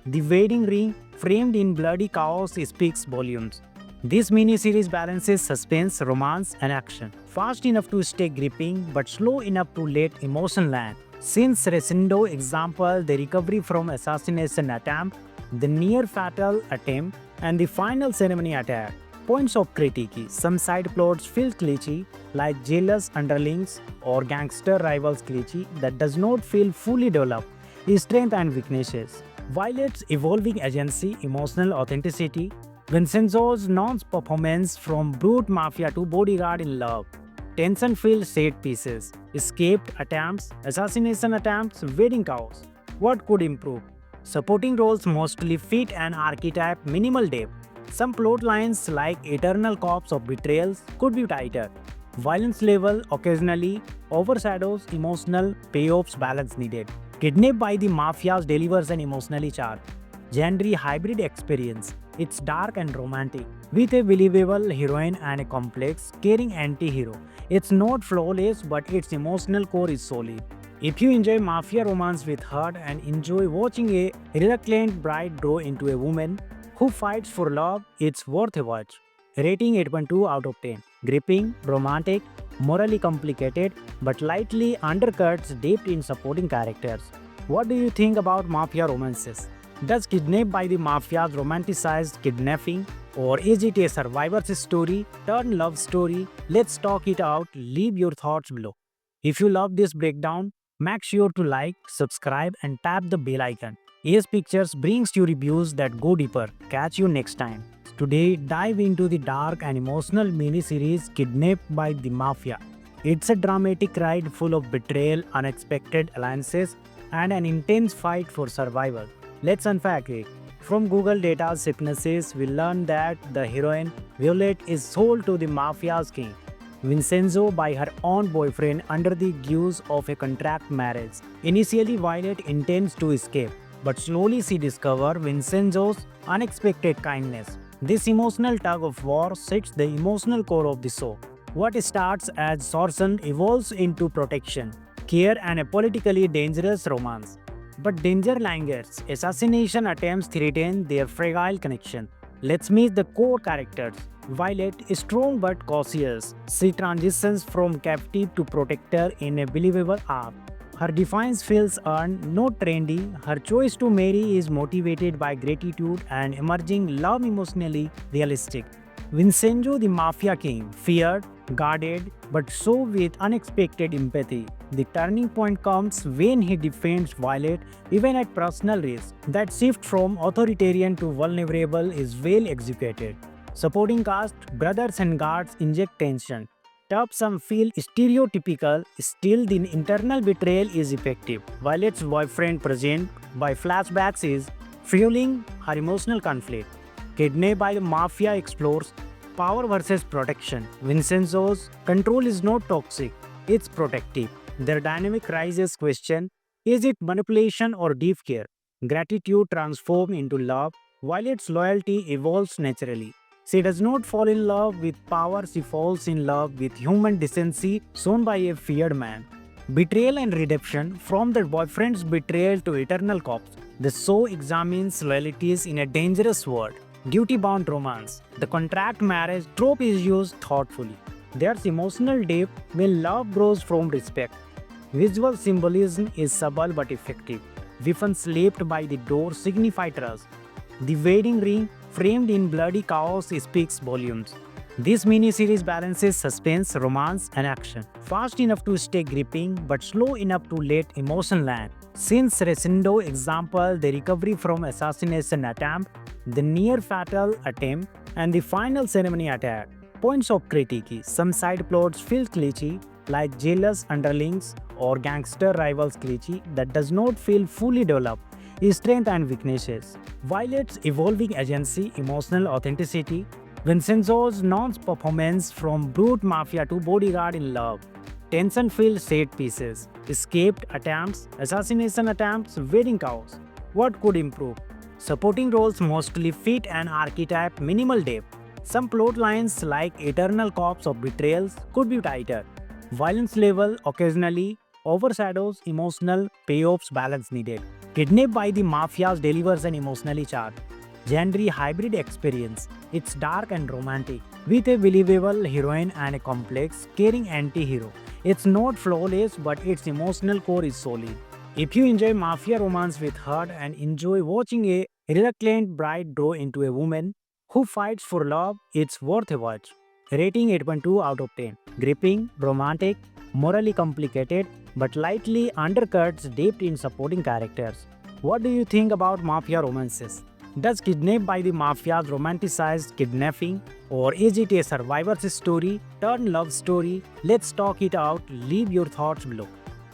The wedding ring, framed in bloody chaos, speaks volumes. This miniseries balances suspense, romance, and action, fast enough to stay gripping but slow enough to let emotion land. Since Resendo example, the recovery from assassination attempt, the near fatal attempt, and the final ceremony attack. Points of critique: some side plots feel glitchy, like jealous underlings or gangster rivals glitchy that does not feel fully developed. Strength and weaknesses: Violet's evolving agency, emotional authenticity, Vincenzo's non-performance from brute mafia to bodyguard in love, tension-filled set pieces, escaped attempts, assassination attempts, wedding chaos. What could improve? Supporting roles mostly fit an archetype, minimal depth. Some plot lines like eternal corpse of betrayals could be tighter. Violence level occasionally overshadows emotional payoffs, balance needed. Kidnapped by the Mafias delivers an emotionally charged genre hybrid experience. It's dark and romantic, with a believable heroine and a complex, caring anti-hero. It's not flawless, but its emotional core is solid. If you enjoy mafia romance with heart and enjoy watching a reluctant bride grow into a woman who fights for love, it's worth a watch. Rating 8.2 out of 10. Gripping, romantic, morally complicated, but lightly undercuts depth in supporting characters. What do you think about mafia romances? Does Kidnapped by the Mafias romanticize kidnapping, or is it a survivor's story turned love story? Let's talk it out. Leave your thoughts below. If you love this breakdown, make sure to like, subscribe, and tap the bell icon. AS Pictures brings you reviews that go deeper. Catch you next time. Today, dive into the dark and emotional mini-series Kidnapped by the Mafia. It's a dramatic ride full of betrayal, unexpected alliances, and an intense fight for survival. Let's unpack it. From Google data sicknesses, we learn that the heroine, Violet, is sold to the Mafia's king, Vincenzo, by her own boyfriend under the guise of a contract marriage. Initially, Violet intends to escape, but slowly she discovers Vincenzo's unexpected kindness. This emotional tug of war sets the emotional core of the show. What starts as extortion evolves into protection, care, and a politically dangerous romance. But danger lingers. Assassination attempts threaten their fragile connection. Let's meet the core characters. Violet is strong but cautious. She transitions from captive to protector in a believable arc. Her defiance feels earned, not trendy. Her choice to marry is motivated by gratitude and emerging love, emotionally realistic. Vincenzo, the Mafia king, feared, guarded, but so with unexpected empathy. The turning point comes when he defends Violet even at personal risk. That shift from authoritarian to vulnerable is well executed. Supporting cast, brothers and guards inject tension. Tough, some feel stereotypical, still the internal betrayal is effective. Violet's boyfriend, present by flashbacks, is fueling her emotional conflict. Kidnapped by the Mafia explores power versus protection. Vincenzo's control is not toxic, it's protective. Their dynamic raises question: is it manipulation or deep care? Gratitude transforms into love, while its loyalty evolves naturally. She does not fall in love with power, she falls in love with human decency shown by a feared man. Betrayal and redemption: from the boyfriend's betrayal to eternal corpse, the show examines loyalties in a dangerous world. Duty-bound romance: the contract marriage trope is used thoughtfully. There's emotional depth when love grows from respect. Visual symbolism is subtle but effective. Weapons left by the door signify trust. The wedding ring, framed in bloody chaos, speaks volumes. This mini-series balances suspense, romance, and action. Fast enough to stay gripping, but slow enough to let emotion land. Since Resendo example, the recovery from assassination attempt, the near-fatal attempt, and the final ceremony attack. Points of critique: some side plots feel glitchy, like jealous underlings or gangster rivals glitchy that does not feel fully developed. Strength and weaknesses: Violet's evolving agency, emotional authenticity, Vincenzo's non-performance from brute mafia to bodyguard in love, tension-filled set pieces, escaped attempts, assassination attempts, wedding chaos. What could improve? Supporting roles mostly fit an archetype, minimal depth. Some plot lines like eternal corpse of betrayals could be tighter. Violence level occasionally overshadows emotional payoffs, balance needed. Kidnapped by the Mafias delivers an emotionally charged genre hybrid experience. It's dark and romantic, with a believable heroine and a complex, caring anti-hero. It's not flawless, but its emotional core is solid. If you enjoy mafia romance with heart and enjoy watching a reluctant bride grow into a woman who fights for love, it's worth a watch. Rating 8.2 out of 10. Gripping, romantic, morally complicated, but lightly undercuts depth in supporting characters. What do you think about mafia romances? Does Kidnapped by the Mafia's romanticized kidnapping, or is it a survivor's story turned love story? Let's talk it out. Leave your thoughts below.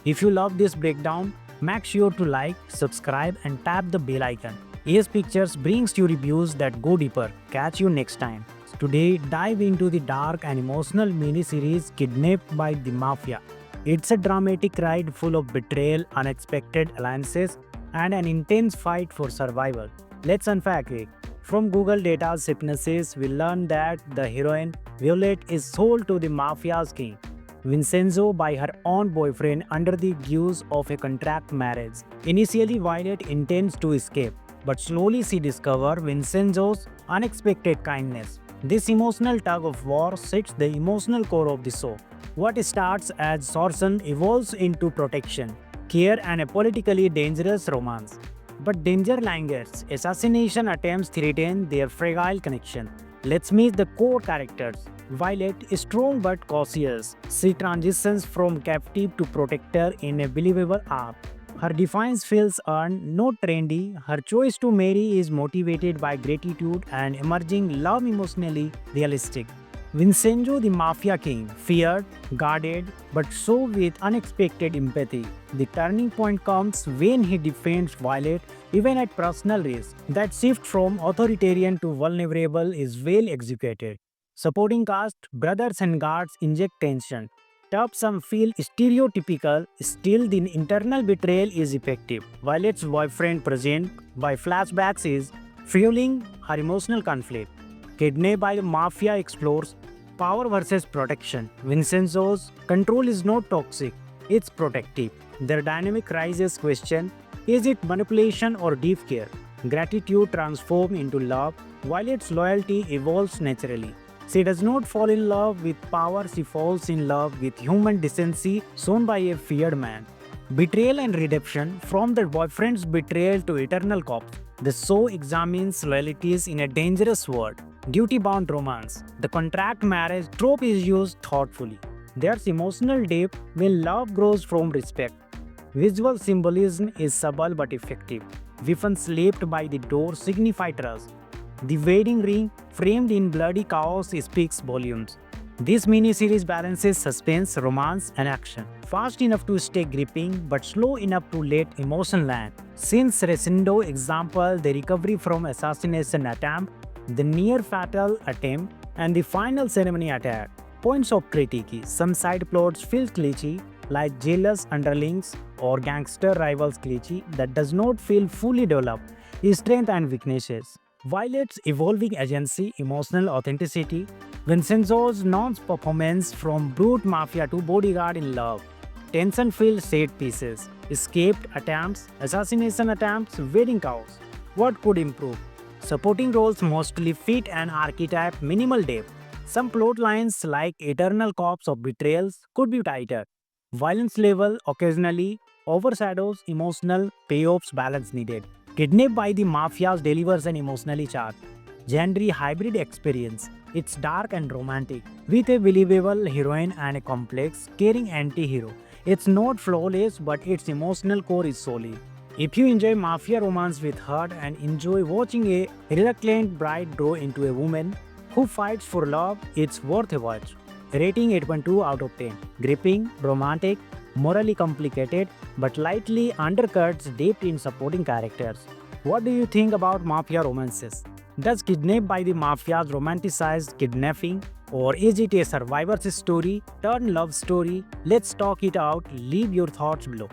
If you love this breakdown, make sure to like, subscribe, and tap the bell icon. AS Pictures brings you reviews that go deeper. Catch you next time. Today, dive into the dark and emotional mini-series Kidnapped by the Mafia. It's a dramatic ride full of betrayal, unexpected alliances, and an intense fight for survival. Let's unpack it. From Google Data's hypnosis, we learn that the heroine, Violet, is sold to the mafia's king, Vincenzo, by her own boyfriend under the guise of a contract marriage. Initially, Violet intends to escape, but slowly she discovers Vincenzo's unexpected kindness. This emotional tug of war sets the emotional core of the show. What starts as sorcery evolves into protection, care, and a politically dangerous romance. But danger lingers. Assassination attempts threaten their fragile connection. Let's meet the core characters. Violet is strong but cautious. She transitions from captive to protector in a believable arc. Her defiance feels earned, not trendy. Her choice to marry is motivated by gratitude and emerging love, emotionally realistic. Vincenzo, the mafia king, feared, guarded, but so with unexpected empathy. The turning point comes when he defends Violet even at personal risk. That shift from authoritarian to vulnerable is well executed. Supporting cast, brothers and guards inject tension. Tough, some feel stereotypical, still the internal betrayal is effective. Violet's boyfriend, present by flashbacks, is fueling her emotional conflict. Kidnapped by the Mafia explores power versus protection. Vincenzo's control is not toxic, it's protective. Their dynamic raises question: is it manipulation or deep care? Gratitude transforms into love, while its loyalty evolves naturally. She does not fall in love with power, she falls in love with human decency shown by a feared man. Betrayal and redemption, from the boyfriend's betrayal to eternal corpse. The show examines loyalties in a dangerous world. Duty-bound romance. The contract marriage trope is used thoughtfully. There's emotional depth when love grows from respect. Visual symbolism is subtle but effective. Weapons left by the door signify trust. The wedding ring, framed in bloody chaos, speaks volumes. This miniseries balances suspense, romance, and action. Fast enough to stay gripping, but slow enough to let emotion land. Since Resendo example, the recovery from assassination attempt, the near-fatal attempt, and the final ceremony attack. Points of critique. Some side plots feel glitchy, like jealous underlings or gangster rivals glitchy that does not feel fully developed. Strength and weaknesses. Violet's evolving agency, emotional authenticity. Vincenzo's non-performance from brute mafia to bodyguard in love. Tension-filled set pieces. Escaped attempts, assassination attempts, wedding cows. What could improve? Supporting roles mostly fit an archetype, minimal depth. Some plot lines like eternal corpse of betrayals could be tighter. Violence level occasionally overshadows emotional payoffs, balance needed. Kidnapped by the Mafias delivers an emotionally charged, genre hybrid experience. It's dark and romantic, with a believable heroine and a complex, caring anti-hero. It's not flawless, but its emotional core is solid. If you enjoy mafia romance with heart and enjoy watching a reluctant bride grow into a woman who fights for love, it's worth a watch. Rating 8.2 out of 10. Gripping, romantic, morally complicated, but lightly undercuts depth in supporting characters. What do you think about mafia romances? Does Kidnapped by the Mafia's romanticized kidnapping, or is it a survivor's story turned love story? Let's talk it out. Leave your thoughts below.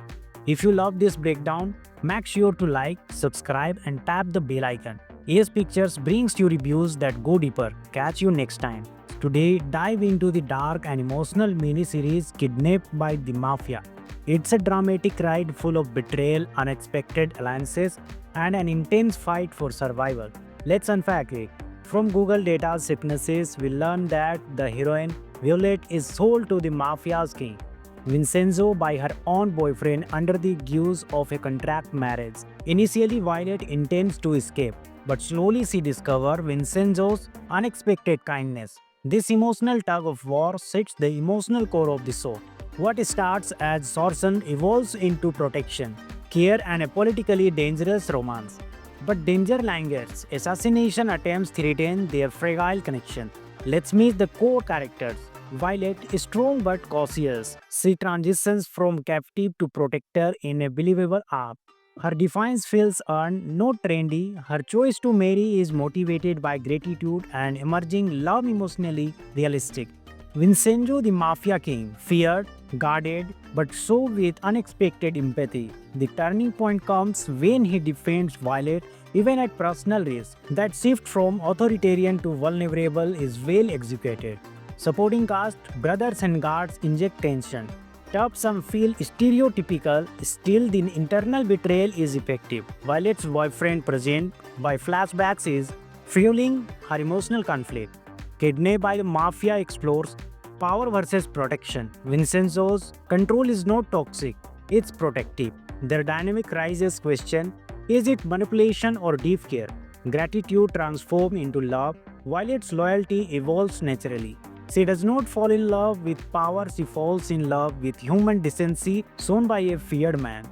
If you love this breakdown, make sure to like, subscribe, and tap the bell icon. AS Pictures brings you reviews that go deeper. Catch you next time. Today, dive into the dark and emotional mini-series Kidnapped by the Mafia. It's a dramatic ride full of betrayal, unexpected alliances, and an intense fight for survival. Let's unpack it. From Google Data's hypnosis, we learn that the heroine, Violet, is sold to the Mafia's king, Vincenzo, by her own boyfriend under the guise of a contract marriage. Initially, Violet intends to escape, but slowly she discovers Vincenzo's unexpected kindness. This emotional tug of war sets the emotional core of the show. What starts as sorcery evolves into protection, care, and a politically dangerous romance. But danger lingers. Assassination attempts threaten their fragile connection. Let's meet the core characters. Violet is strong but cautious. She transitions from captive to protector in a believable arc. Her defiance feels earned, not trendy. Her choice to marry is motivated by gratitude and emerging love emotionally realistic. Vincenzo the Mafia King, feared, guarded, but so with unexpected empathy. The turning point comes when he defends Violet even at personal risk. That shift from authoritarian to vulnerable is well executed. Supporting cast, brothers and guards inject tension. Tough some feel stereotypical, still the internal betrayal is effective. Violet's boyfriend present by flashbacks is fueling her emotional conflict. Kidnapped by the Mafia explores power versus protection. Vincenzo's control is not toxic, it's protective. Their dynamic raises question, is it manipulation or deep care? Gratitude transforms into love, while its loyalty evolves naturally. She does not fall in love with power, she falls in love with human decency shown by a feared man.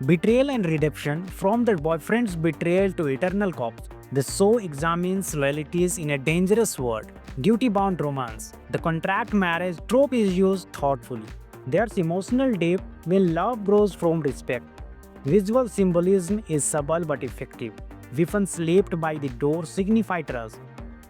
Betrayal and redemption, from the boyfriend's betrayal to eternal corpse. The show examines loyalties in a dangerous world. Duty-bound romance. The contract marriage trope is used thoughtfully. There's emotional depth when love grows from respect. Visual symbolism is subtle but effective. Weapons left by the door signify trust.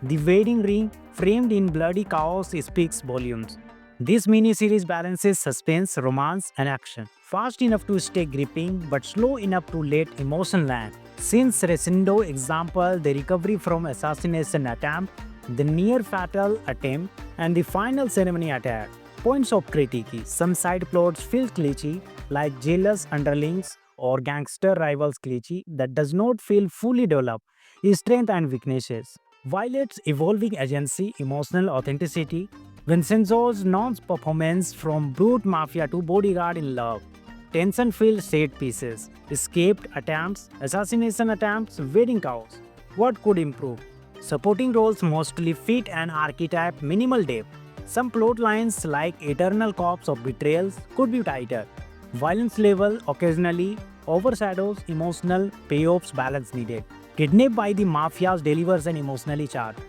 The wedding ring, framed in bloody chaos, speaks volumes. This miniseries balances suspense, romance, and action. Fast enough to stay gripping, but slow enough to let emotion land. Since Resindo example, the recovery from assassination attempt, the near fatal attempt, and the final ceremony attack. Points of critique. Some side plots feel glitchy, like jealous underlings or gangster rivals glitchy that does not feel fully developed. Strength and weaknesses. Violet's evolving agency, emotional authenticity. Vincenzo's non-performance from brute mafia to bodyguard in love. Tension-filled set pieces. Escaped attempts, assassination attempts, wedding chaos. What could improve? Supporting roles mostly fit an archetype, minimal depth. Some plot lines like eternal corpse of betrayals could be tighter. Violence level occasionally overshadows emotional payoffs, balance needed. Kidnapped by the Mafias delivers an emotionally charged,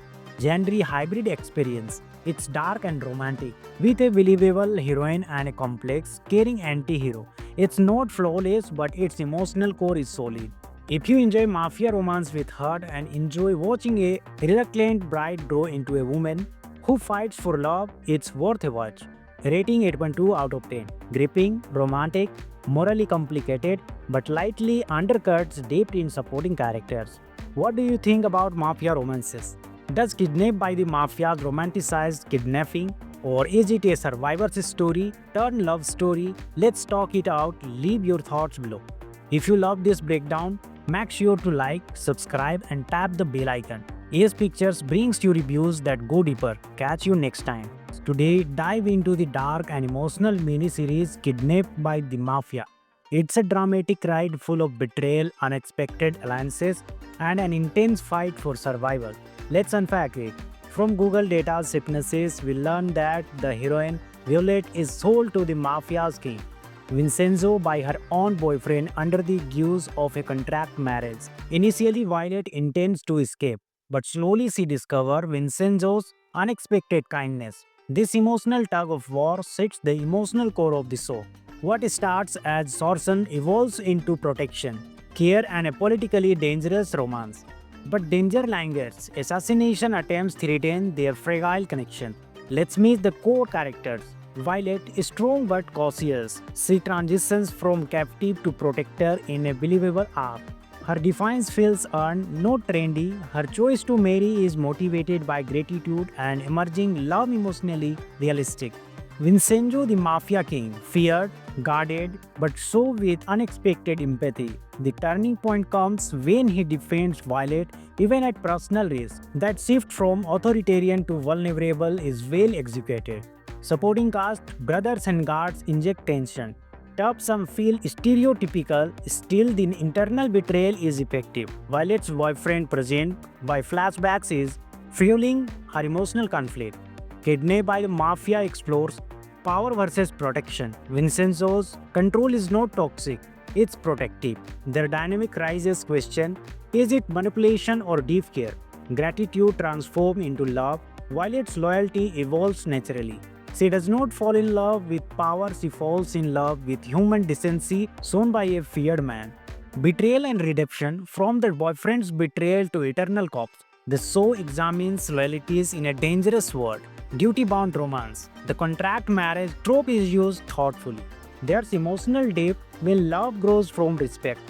genre hybrid experience. It's dark and romantic, with a believable heroine and a complex, caring anti-hero. It's not flawless, but its emotional core is solid. If you enjoy mafia romance with heart and enjoy watching a reluctant bride grow into a woman who fights for love, it's worth a watch. Rating 8.2 out of 10. Gripping, romantic, morally complicated, but lightly undercuts depth in supporting characters. What do you think about mafia romances? Does Kidnapped by the Mafia romanticize kidnapping? Or is it a survivor's story, turned love story? Let's talk it out. Leave your thoughts below. If you love this breakdown, make sure to like, subscribe, and tap the bell icon. AS Pictures brings you reviews that go deeper. Catch you next time. Today, dive into the dark and emotional miniseries Kidnapped by the Mafia. It's a dramatic ride full of betrayal, unexpected alliances, and an intense fight for survival. Let's unpack it. From Google data's hypnosis, we learn that the heroine, Violet, is sold to the Mafia's king, Vincenzo, by her own boyfriend under the guise of a contract marriage. Initially, Violet intends to escape, but slowly she discovers Vincenzo's unexpected kindness. This emotional tug of war sets the emotional core of the show. What starts as sorcery evolves into protection, care, and a politically dangerous romance. But danger lingers. Assassination attempts threaten their fragile connection. Let's meet the core characters. Violet is strong but cautious. She transitions from captive to protector in a believable arc. Her defiance feels earned, not trendy. Her choice to marry is motivated by gratitude and emerging love emotionally realistic. Vincenzo the Mafia King, feared, guarded, but so with unexpected empathy. The turning point comes when he defends Violet even at personal risk. That shift from authoritarian to vulnerable is well executed. Supporting cast, brothers and guards inject tension. Tough some feel stereotypical, still the internal betrayal is effective. Violet's boyfriend present by flashbacks is fueling her emotional conflict. Kidnapped by the mafia explores power versus protection. Vincenzo's control is not toxic, it's protective. Their dynamic raises question, is it manipulation or deep care? Gratitude transforms into love, while its loyalty evolves naturally. She does not fall in love with power, she falls in love with human decency shown by a feared man. Betrayal and redemption from their boyfriend's betrayal to eternal cops. The show examines loyalties in a dangerous world. Duty bound romance. The contract marriage trope is used thoughtfully. There's emotional depth when love grows from respect.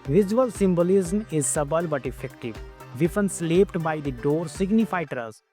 Visual symbolism is subtle but effective. Weapons left by the door signify trust.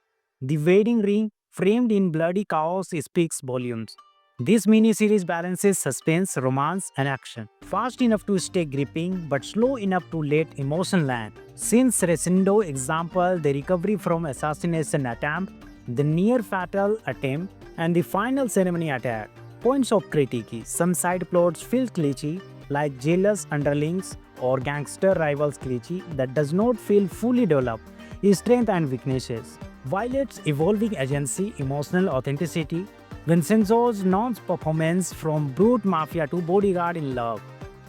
The wedding ring, framed in bloody chaos, speaks volumes. This miniseries balances suspense, romance, and action. Fast enough to stay gripping, but slow enough to let emotion land. Since Resendo example, the recovery from assassination attempt, the near fatal attempt, and the final ceremony attack. Points of critique. Some side plots feel glitchy, like jealous underlings or gangster rivals glitchy that does not feel fully developed. Strength and weaknesses. Violet's evolving agency, emotional authenticity. Vincenzo's non-performance from brute mafia to bodyguard in love.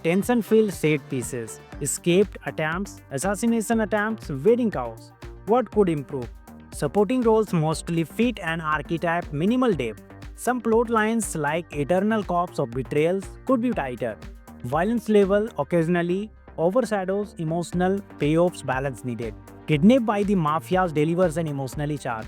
Tension-filled set pieces. Escaped attempts, assassination attempts, wedding cows. What could improve? Supporting roles mostly fit an archetype, minimal depth. Some plot lines like eternal cops or betrayals could be tighter. Violence level occasionally overshadows emotional payoffs, balance needed. Kidnapped by the Mafias delivers an emotionally charged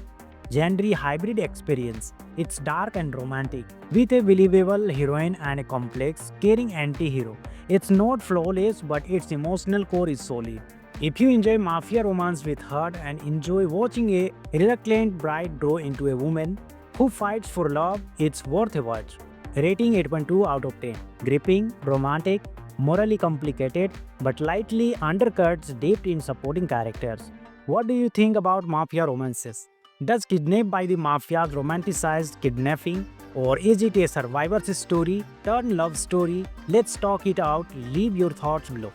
genre hybrid experience. It's dark and romantic, with a believable heroine and a complex, caring anti-hero. It's not flawless, but its emotional core is solid. If you enjoy mafia romance with heart and enjoy watching a reluctant bride grow into a woman who fights for love, it's worth a watch. Rating 8.2 out of 10. Gripping, romantic, morally complicated, but lightly undercuts depth in supporting characters. What do you think about mafia romances? Does Kidnapped by the Mafias romanticize kidnapping? Or is it a survivor's story turned love story? Let's talk it out. Leave your thoughts below.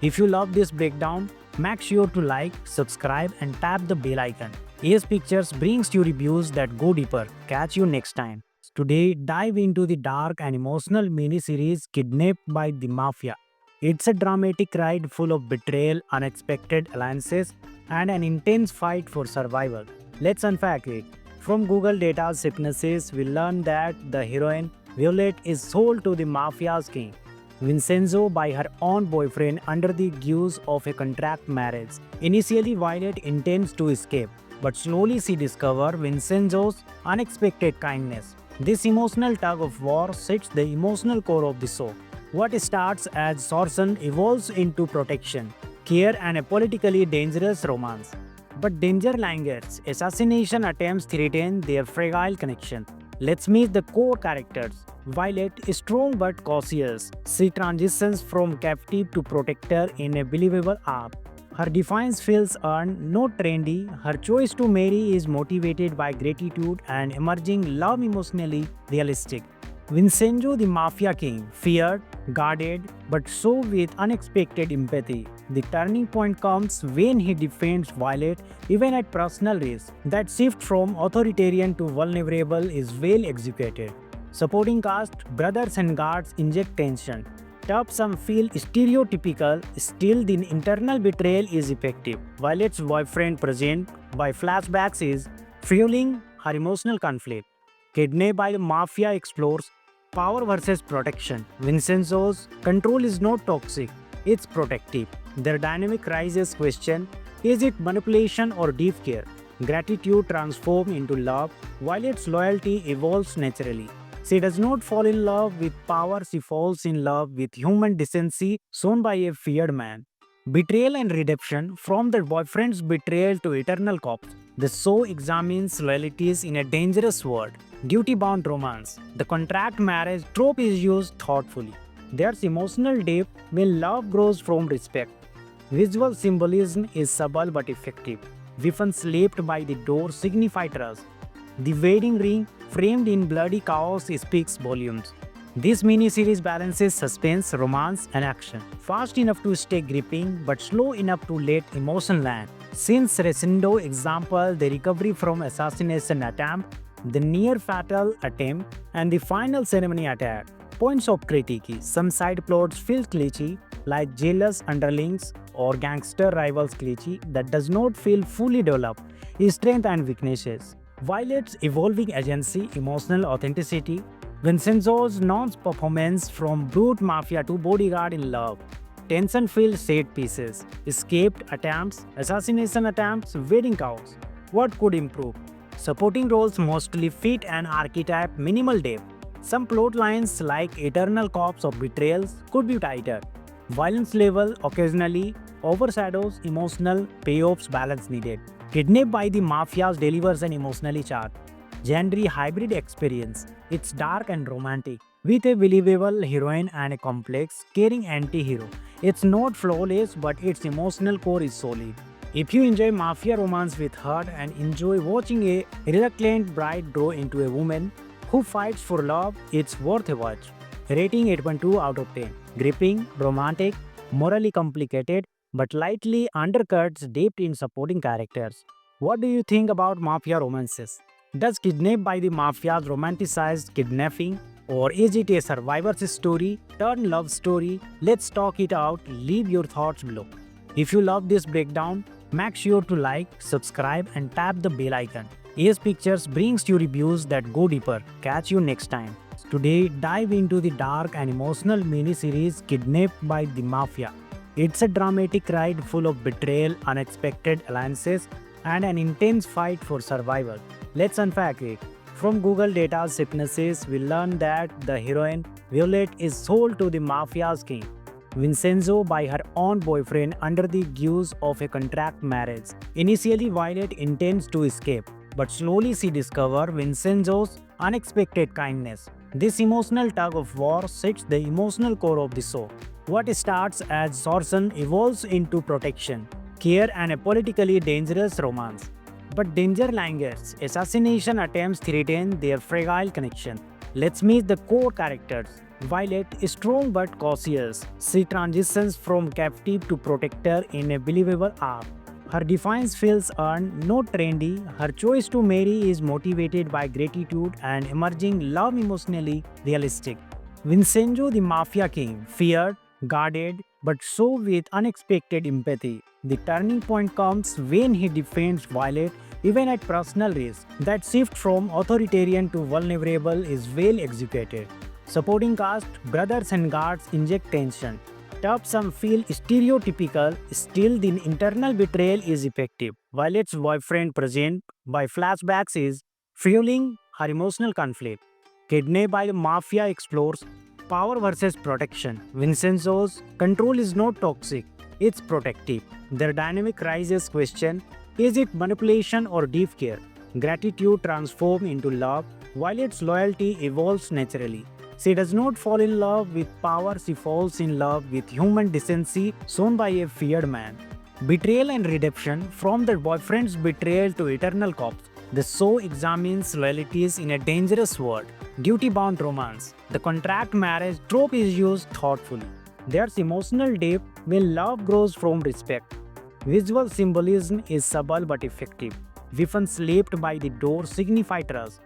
If you love this breakdown, make sure to like, subscribe, and tap the bell icon. AS Pictures brings you reviews that go deeper. Catch you next time. Today, dive into the dark and emotional mini-series Kidnapped by the Mafia. It's a dramatic ride full of betrayal, unexpected alliances, and an intense fight for survival. Let's unpack it. From Google data's synopsis, we learn that the heroine, Violet, is sold to the Mafia's king, Vincenzo, by her own boyfriend under the guise of a contract marriage. Initially, Violet intends to escape, but slowly she discovers Vincenzo's unexpected kindness. This emotional tug of war sets the emotional core of the show. What starts as extortion evolves into protection, care, and a politically dangerous romance. But danger lingers. Assassination attempts threaten their fragile connection. Let's meet the core characters. Violet is strong but cautious. She transitions from captive to protector in a believable arc. Her defiance feels earned, not trendy. Her choice to marry is motivated by gratitude and emerging love, emotionally realistic. Vincenzo, the Mafia king, feared, guarded, but so with unexpected empathy. The turning point comes when he defends Violet even at personal risk. That shift from authoritarian to vulnerable is well executed. Supporting cast, brothers and guards inject tension. Tough some feel stereotypical, still the internal betrayal is effective. Violet's boyfriend present by flashbacks is fueling her emotional conflict. Kidnapped by the Mafia explores power versus protection. Vincenzo's control is not toxic, it's protective. Their dynamic raises question, is it manipulation or deep care? Gratitude transforms into love, while its loyalty evolves naturally. She does not fall in love with power, she falls in love with human decency shown by a feared man. Betrayal and redemption from their boyfriend's betrayal to eternal cops. The show examines loyalties in a dangerous world. Duty-bound romance. The contract marriage trope is used thoughtfully. There's emotional depth when love grows from respect. Visual symbolism is subtle but effective. Weapons left by the door signify trust. The wedding ring, framed in bloody chaos, speaks volumes. This mini-series balances suspense, romance, and action, fast enough to stay gripping but slow enough to let emotion land. Since Resindo example, the recovery from assassination attempt, the near fatal attempt, and the final ceremony attack. Points of critique: some side plots feel glitchy, like jealous underlings or gangster rivals glitchy that does not feel fully developed, strength and weaknesses. Violet's evolving agency, emotional authenticity, Vincenzo's non-performance from brute mafia to bodyguard in love, tension-filled set pieces, escaped attempts, assassination attempts, wedding cows. What could improve? Supporting roles mostly fit an archetype, minimal depth. Some plot lines like eternal corpse of betrayals could be tighter. Violence level occasionally overshadows emotional payoffs, balance needed. Kidnapped by the Mafias delivers an emotionally charged, genre hybrid experience. It's dark and romantic, with a believable heroine and a complex, caring anti-hero. It's not flawless, but its emotional core is solid. If you enjoy mafia romance with heart and enjoy watching a reluctant bride grow into a woman who fights for love, it's worth a watch. Rating 8.2 out of 10. Gripping, romantic, morally complicated, but lightly undercuts depth in supporting characters. What do you think about mafia romances? Does Kidnapped by the Mafias romanticize kidnapping? Or is it a survivor's story, turn love story? Let's talk it out. Leave your thoughts below. If you love this breakdown, make sure to like, subscribe, and tap the bell icon. Ace Pictures brings you reviews that go deeper. Catch you next time. Today, dive into the dark and emotional mini-series Kidnapped by the Mafia. It's a dramatic ride full of betrayal, unexpected alliances, and an intense fight for survival. Let's unpack it. From Google data's hypnosis, we learn that the heroine, Violet, is sold to the Mafia's king, Vincenzo, by her own boyfriend under the guise of a contract marriage. Initially, Violet intends to escape, but slowly she discovers Vincenzo's unexpected kindness. This emotional tug of war sets the emotional core of the show. What starts as extortion evolves into protection, care, and a politically dangerous romance. But danger lingers. Assassination attempts threaten their fragile connection. Let's meet the core characters. Violet is strong but cautious. She transitions from captive to protector in a believable arc. Her defiance feels earned, not trendy. Her choice to marry is motivated by gratitude and emerging love, emotionally realistic. Vincenzo, the mafia king, feared, guarded, but so with unexpected empathy. The turning point comes when he defends Violet even at personal risk. That shift from authoritarian to vulnerable is well executed. Supporting cast, brothers and guards inject tension. Tough, some feel stereotypical, still the internal betrayal is effective. Violet's boyfriend, present by flashbacks, is fueling her emotional conflict. Kidnapped by the Mafia explores power versus protection. Vincenzo's control is not toxic, it's protective. Their dynamic raises question: is it manipulation or deep care? Gratitude transforms into love, while its loyalty evolves naturally. She does not fall in love with power, she falls in love with human decency shown by a feared man. Betrayal and redemption, from the boyfriend's betrayal to eternal corpse. The show examines loyalties in a dangerous world. Duty-bound romance. The contract marriage trope is used thoughtfully. There's emotional depth when love grows from respect. Visual symbolism is subtle but effective. Weapons left by the door signify trust.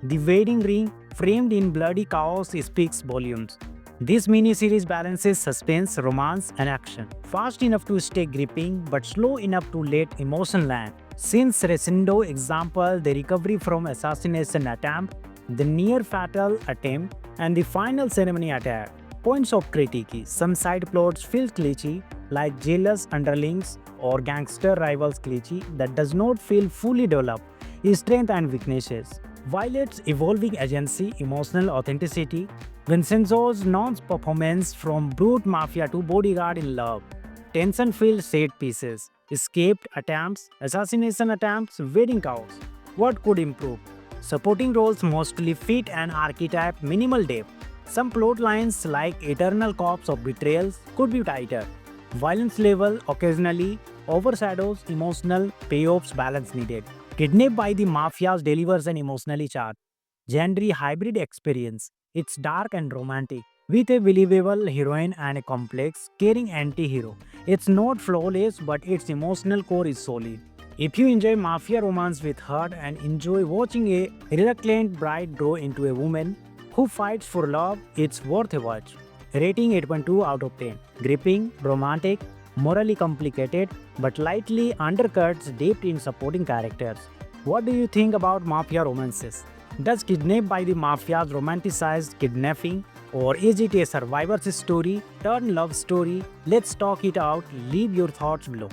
The wedding ring, framed in bloody chaos, speaks volumes. This mini-series balances suspense, romance, and action, fast enough to stay gripping but slow enough to let emotion land. Since Resindo example, the recovery from assassination attempt, the near fatal attempt, and the final ceremony attack. Points of critique: some side plots feel glitchy, like jealous underlings or gangster rivals glitchy that does not feel fully developed, strength and weaknesses. Violet's evolving agency, emotional authenticity, Vincenzo's non-performance from brute mafia to bodyguard in love, tension-filled set pieces, escaped attempts, assassination attempts, wedding cows. What could improve? Supporting roles mostly fit an archetype, minimal depth. Some plot lines like eternal corpse of betrayals could be tighter. Violence level occasionally overshadows emotional payoffs, balance needed. Kidnapped by the Mafias delivers an emotionally charged, genre hybrid experience. It's dark and romantic, with a believable heroine and a complex, caring anti hero. It's not flawless, but its emotional core is solid. If you enjoy mafia romance with heart and enjoy watching a reluctant bride grow into a woman who fights for love, it's worth a watch. Rating 8.2 out of 10. Gripping, romantic, morally complicated, but lightly undercuts depth in supporting characters. What do you think about mafia romances? Does Kidnapped by the Mafia's romanticized kidnapping, or is it a survivor's story turned love story? Let's talk it out. Leave your thoughts below.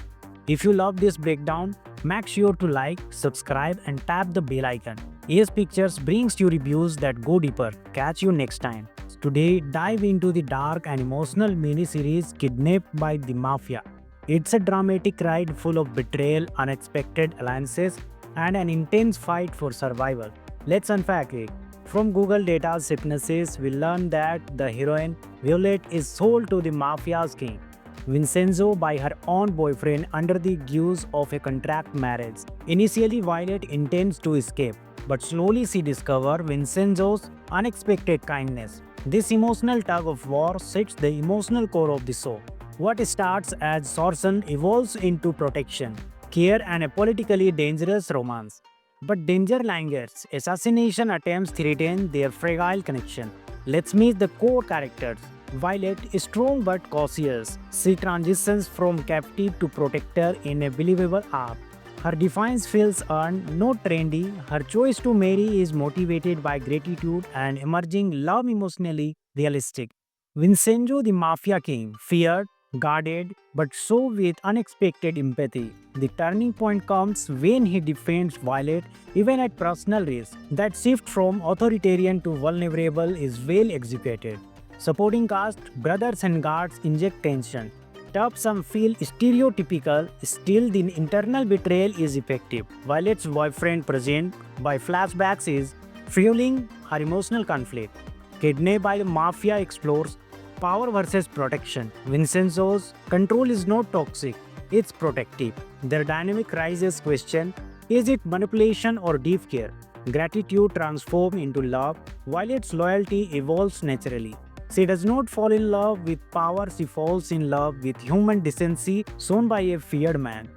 If you love this breakdown, make sure to like, subscribe, and tap the bell icon. AS Pictures brings you reviews that go deeper. Catch you next time. Today, dive into the dark and emotional mini-series Kidnapped by the Mafia. It's a dramatic ride full of betrayal, unexpected alliances, and an intense fight for survival. Let's unpack it. From Google Data's hypnosis, we learn that the heroine, Violet, is sold to the Mafia's king, Vincenzo, by her own boyfriend under the guise of a contract marriage. Initially, Violet intends to escape, but slowly she discovers Vincenzo's unexpected kindness. This emotional tug of war sets the emotional core of the show. What starts as sorcery evolves into protection, care, and a politically dangerous romance. But danger lingers. Assassination attempts threaten their fragile connection. Let's meet the core characters. Violet is strong but cautious. She transitions from captive to protector in a believable arc. Her defiance feels earned, not trendy. Her choice to marry is motivated by gratitude and emerging love, emotionally realistic. Vincenzo, the mafia king, feared, guarded, but so with unexpected empathy. The turning point comes when he defends Violet even at personal risk. That shift from authoritarian to vulnerable is well executed. Supporting cast, brothers and guards inject tension. Tough some feel stereotypical, still the internal betrayal is effective. Violet's boyfriend, present by flashbacks, is fueling her emotional conflict. Kidnapped by the Mafia explores power versus protection. Vincenzo's control is not toxic, it's protective. Their dynamic raises question: is it manipulation or deep care? Gratitude transforms into love, Violet's loyalty evolves naturally. She does not fall in love with power, she falls in love with human decency shown by a feared man.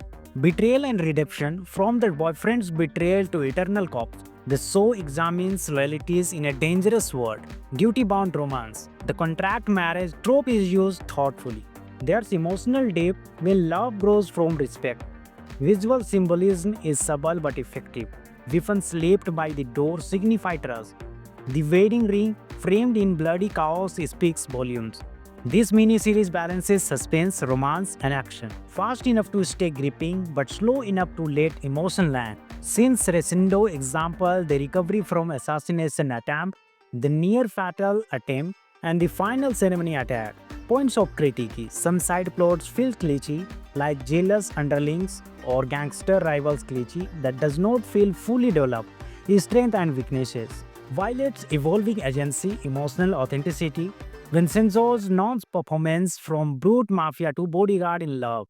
Betrayal and redemption, from the boyfriend's betrayal to eternal corpse. The show examines loyalties in a dangerous world. Duty-bound romance. The contract marriage trope is used thoughtfully. There's emotional depth when love grows from respect. Visual symbolism is subtle but effective. Weapons left by the door signify trust. The wedding ring, framed in bloody chaos, speaks volumes. This miniseries balances suspense, romance, and action. Fast enough to stay gripping, but slow enough to let emotion land. Since Resindo example, the recovery from assassination attempt, the near fatal attempt, and the final ceremony attack. Points of critique. Some side plots feel glitchy, like jealous underlings or gangster rivals glitchy that does not feel fully developed. Strength and weaknesses. Violet's evolving agency, emotional authenticity. Vincenzo's non-performance from brute mafia to bodyguard in love.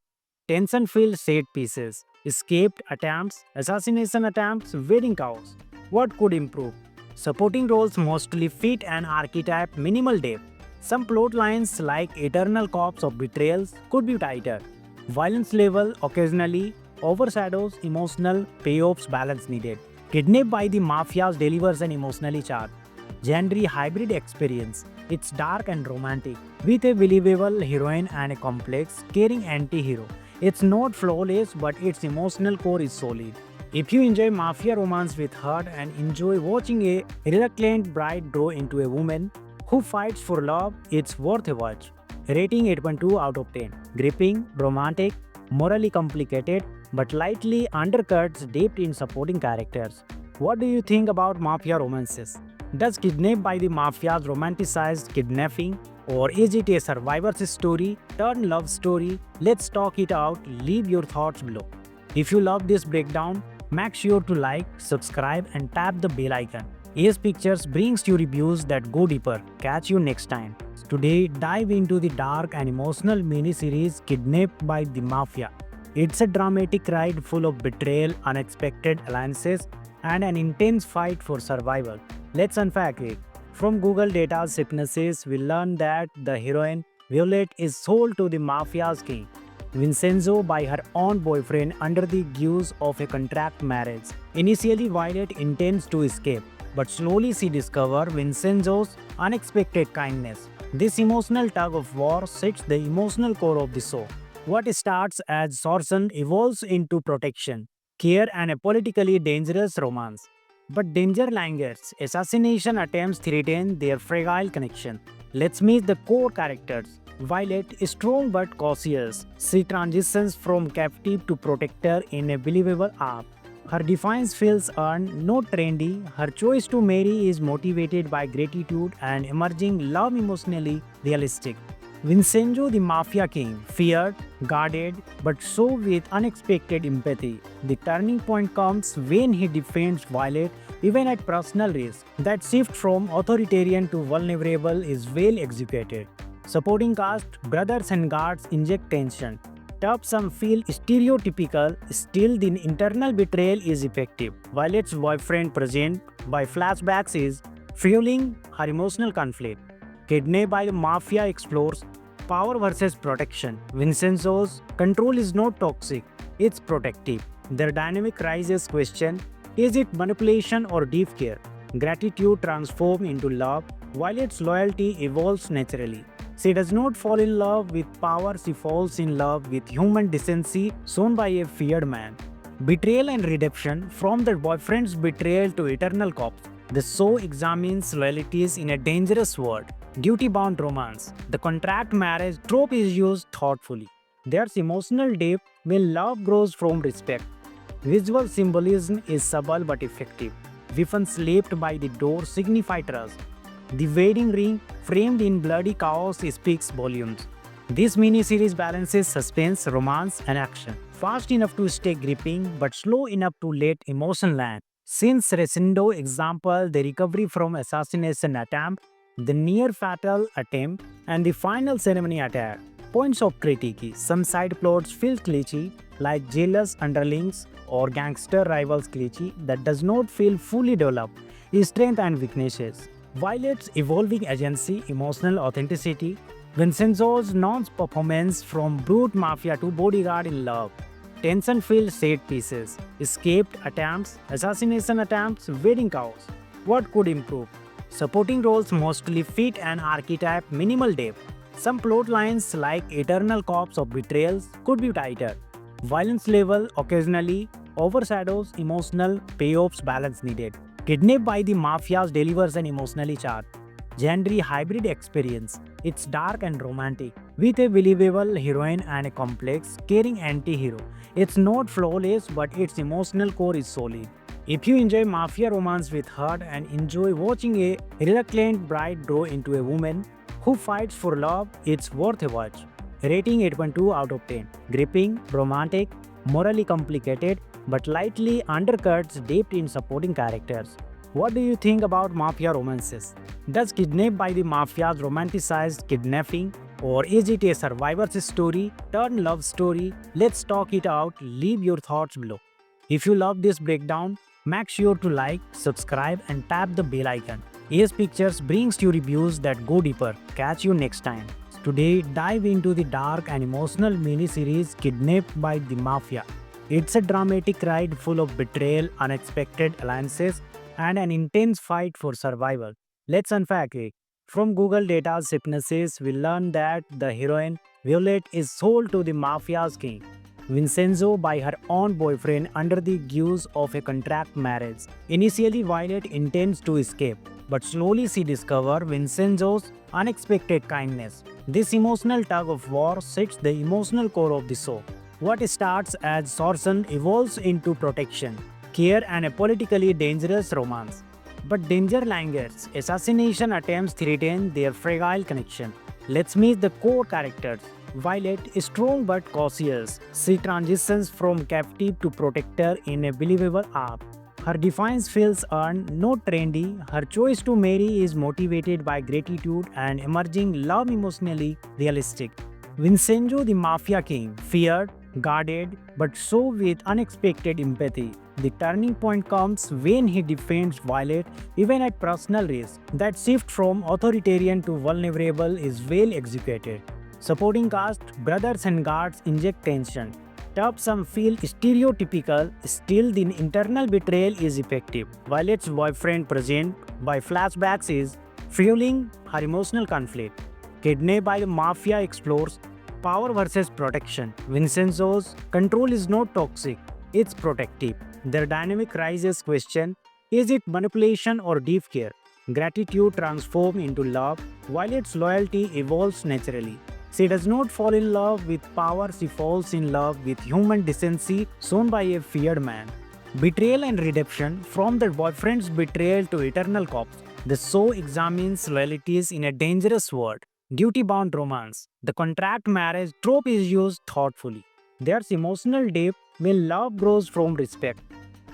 Tension-filled set pieces. Escaped attempts, assassination attempts, wedding chaos. What could improve? Supporting roles mostly fit an archetype, minimal depth. Some plot lines like eternal corpse of betrayals could be tighter. Violence level occasionally overshadows emotional payoffs, balance needed. Kidnapped by the Mafias delivers an emotionally charged, genre hybrid experience. It's dark and romantic, with a believable heroine and a complex, caring anti-hero. It's not flawless, but its emotional core is solid. If you enjoy mafia romance with heart and enjoy watching a reluctant bride grow into a woman who fights for love, it's worth a watch. Rating 8.2 out of 10. Gripping, romantic, morally complicated, but lightly undercuts depth in supporting characters. What do you think about mafia romances? Does Kidnapped by the Mafia's romanticized kidnapping, or is it a survivor's story turned love story? Let's talk it out. Leave your thoughts below. If you love this breakdown, make sure to like, subscribe, and tap the bell icon. AS Pictures brings you reviews that go deeper. Catch you next time. Today, dive into the dark and emotional mini-series Kidnapped by the Mafia. It's a dramatic ride full of betrayal, unexpected alliances, and an intense fight for survival. Let's unpack it. From Google data's hypnosis, we learn that the heroine, Violet, is sold to the mafia's king, Vincenzo, by her own boyfriend under the guise of a contract marriage. Initially, Violet intends to escape, but slowly she discovers Vincenzo's unexpected kindness. This emotional tug of war sets the emotional core of the show. What starts as sorcery evolves into protection, care, and a politically dangerous romance. But danger lingers. Assassination attempts threaten their fragile connection. Let's meet the core characters. Violet is strong but cautious. She transitions from captive to protector in a believable arc. Her defiance feels earned, not trendy. Her choice to marry is motivated by gratitude and emerging love emotionally realistic. Vincenzo, the mafia king, feared, guarded, but so with unexpected empathy. The turning point comes when he defends Violet even at personal risk. That shift from authoritarian to vulnerable is well executed. Supporting cast, brothers and guards inject tension. Tough some feel stereotypical, still the internal betrayal is effective. Violet's boyfriend present by flashbacks is fueling her emotional conflict. Kidnapped by the mafia explores power versus protection. Vincenzo's control is not toxic, it's protective. Their dynamic raises question, is it manipulation or deep care? Gratitude transforms into love, while its loyalty evolves naturally. She does not fall in love with power, she falls in love with human decency shown by a feared man. Betrayal and redemption, from the boyfriend's betrayal to eternal corpse. The show examines loyalties in a dangerous world. Duty-bound romance. The contract marriage trope is used thoughtfully. There's emotional depth when love grows from respect. Visual symbolism is subtle but effective. Weapons left by the door signify trust. The wedding ring, framed in bloody chaos, speaks volumes. This miniseries balances suspense, romance, and action. Fast enough to stay gripping, but slow enough to let emotion land. Since Resendo example, the recovery from assassination attempt, the near fatal attempt, and the final ceremony attack. Points of critique. Some side plots feel glitchy, like jealous underlings or gangster rivals glitchy that does not feel fully developed. Strength and weaknesses. Violet's evolving agency, emotional authenticity. Vincenzo's non-performance from brute mafia to bodyguard in love. Tension-filled set pieces, escaped attempts, assassination attempts, wedding chaos. What could improve? Supporting roles mostly fit an archetype, minimal depth. Some plot lines like eternal corpse of betrayals could be tighter. Violence level occasionally overshadows emotional payoffs, balance needed. Kidnapped by the Mafias delivers an emotionally charged, genre hybrid experience. It's dark and romantic, with a believable heroine and a complex, caring anti-hero. It's not flawless, but its emotional core is solid. If you enjoy mafia romance with heart and enjoy watching a reluctant bride grow into a woman who fights for love, it's worth a watch. Rating 8.2 out of 10. Gripping, romantic, morally complicated, but lightly undercuts depth in supporting characters. What do you think about mafia romances? Does Kidnapped by the Mafias romanticize kidnapping? Or is it a survivor's story, turn love story? Let's talk it out. Leave your thoughts below. If you love this breakdown, make sure to like, subscribe, and tap the bell icon. AS Pictures brings you reviews that go deeper. Catch you next time. Today, dive into the dark and emotional mini-series Kidnapped by the Mafia. It's a dramatic ride full of betrayal, unexpected alliances, and an intense fight for survival. Let's unpack it. From Google data's hypnosis, we learn that the heroine, Violet, is sold to the mafia's king, Vincenzo, by her own boyfriend under the guise of a contract marriage. Initially, Violet intends to escape, but slowly she discovers Vincenzo's unexpected kindness. This emotional tug of war sets the emotional core of the show. What starts as sorcery evolves into protection, care, and a politically dangerous romance. But danger lingers. Assassination attempts threaten their fragile connection. Let's meet the core characters. Violet is strong but cautious. She transitions from captive to protector in a believable arc. Her defiance feels earned, not trendy. Her choice to marry is motivated by gratitude and emerging love emotionally realistic. Vincenzo, the mafia king, feared, guarded, but so with unexpected empathy. The turning point comes when he defends Violet even at personal risk. That shift from authoritarian to vulnerable is well executed. Supporting cast, brothers and guards inject tension. Tough some feel stereotypical, still the internal betrayal is effective. Violet's boyfriend present by flashbacks is fueling her emotional conflict. Kidnapped by the mafia explores power versus protection. Vincenzo's control is not toxic, it's protective. Their dynamic raises question, is it manipulation or deep care? Gratitude transforms into love, while its loyalty evolves naturally. She does not fall in love with power, she falls in love with human decency shown by a feared man. Betrayal and redemption, from the boyfriend's betrayal to eternal corpse, the show examines loyalties in a dangerous world. Duty-bound romance. The contract marriage trope is used thoughtfully. There's emotional depth when love grows from respect.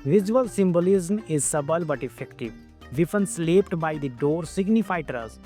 Visual symbolism is subtle but effective. Weapons left by the door signify trust.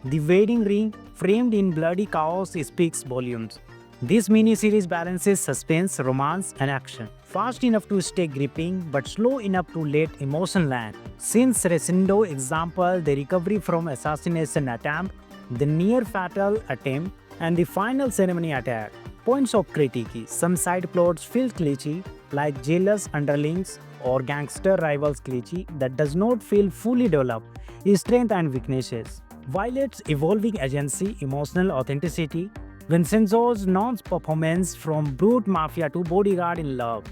The wedding ring, framed in bloody chaos, speaks volumes. This miniseries balances suspense, romance, and action. Fast enough to stay gripping, but slow enough to let emotion land. Since Resindo example, the recovery from assassination attempt, the near fatal attempt, and the final ceremony attack. Points of critique. Some side plots feel glitchy, like jealous underlings or gangster rivals glitchy that does not feel fully developed. Strength and weaknesses. Violet's evolving agency, emotional authenticity, Vincenzo's non-performance from brute mafia to bodyguard in love,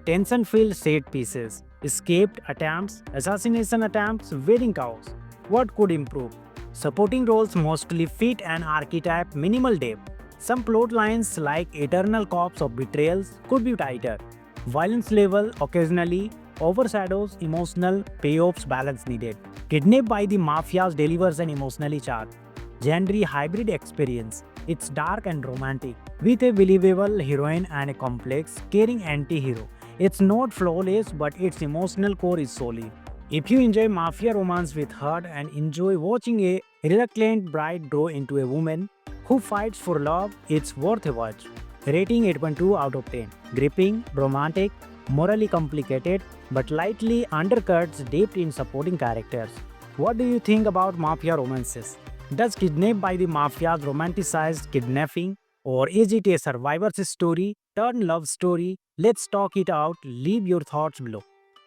tension-filled set pieces, escaped attempts, assassination attempts, wedding chaos. What could improve? Supporting roles mostly fit an archetype, minimal depth. Some plot lines like eternal corpse of betrayals could be tighter. Violence level occasionally overshadows emotional payoffs, balance needed. Kidnapped by the Mafias delivers an emotionally charged, genre hybrid experience. It's dark and romantic, with a believable heroine and a complex, caring anti-hero. It's not flawless, but its emotional core is solid. If you enjoy mafia romance with heart and enjoy watching a reluctant bride grow into a woman who fights for love, it's worth a watch. Rating 8.2 out of 10. Gripping, romantic, morally complicated, but lightly undercuts depth in supporting characters. What do you think about mafia romances? Does Kidnapped by the Mafias romanticize kidnapping? Or is it a survivor's story, turn love story? Let's talk it out. Leave your thoughts below.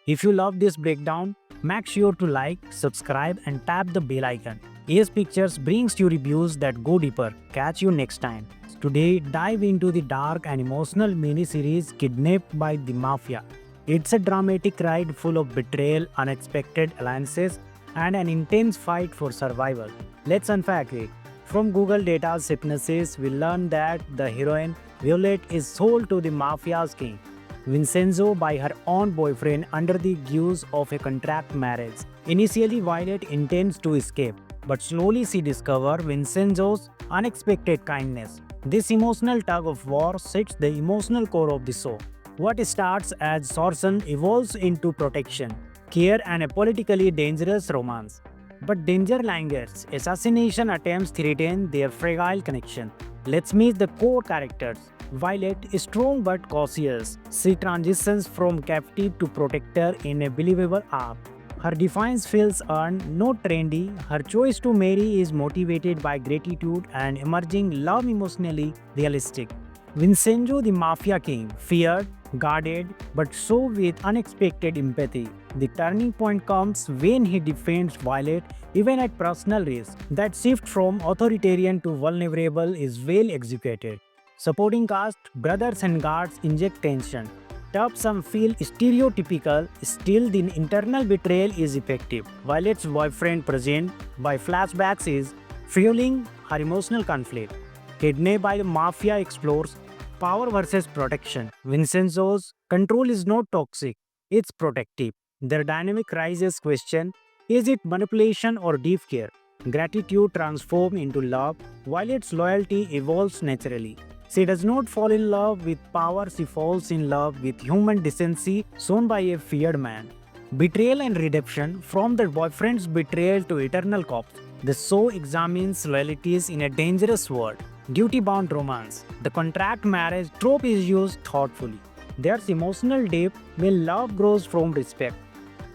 If you love this breakdown, make sure to like, subscribe, and tap the bell icon. AS Pictures brings you reviews that go deeper. Catch you next time. Today, dive into the dark and emotional mini-series Kidnapped by the Mafia. It's a dramatic ride full of betrayal, unexpected alliances, and an intense fight for survival. Let's unpack it. From Google data's hypnosis, we learn that the heroine, Violet, is sold to the Mafia's king, Vincenzo, by her own boyfriend under the guise of a contract marriage. Initially, Violet intends to escape, but slowly she discovers Vincenzo's unexpected kindness. This emotional tug of war sets the emotional core of the show. What starts as extortion evolves into protection, care, and a politically dangerous romance. But danger lingers. Assassination attempts threaten their fragile connection. Let's meet the core characters. Violet is strong but cautious. She transitions from captive to protector in a believable arc. Her defiance feels earned, not trendy. Her choice to marry is motivated by gratitude and emerging love, emotionally realistic. Vincenzo, the Mafia king, feared, guarded, but so with unexpected empathy. The turning point comes when he defends Violet even at personal risk. That shift from authoritarian to vulnerable is well executed. Supporting cast, brothers and guards inject tension. Tough some feel stereotypical, still the internal betrayal is effective. Violet's boyfriend present by flashbacks is fueling her emotional conflict. Kidnapped by the Mafia explores power versus protection. Vincenzo's control is not toxic, it's protective. Their dynamic raises question, is it manipulation or deep care? Gratitude transforms into love, while its loyalty evolves naturally. She does not fall in love with power, she falls in love with human decency shown by a feared man. Betrayal and redemption, from the boyfriend's betrayal to eternal corpse, the show examines loyalties in a dangerous world. Duty-bound romance. The contract marriage trope is used thoughtfully. There's emotional depth when love grows from respect.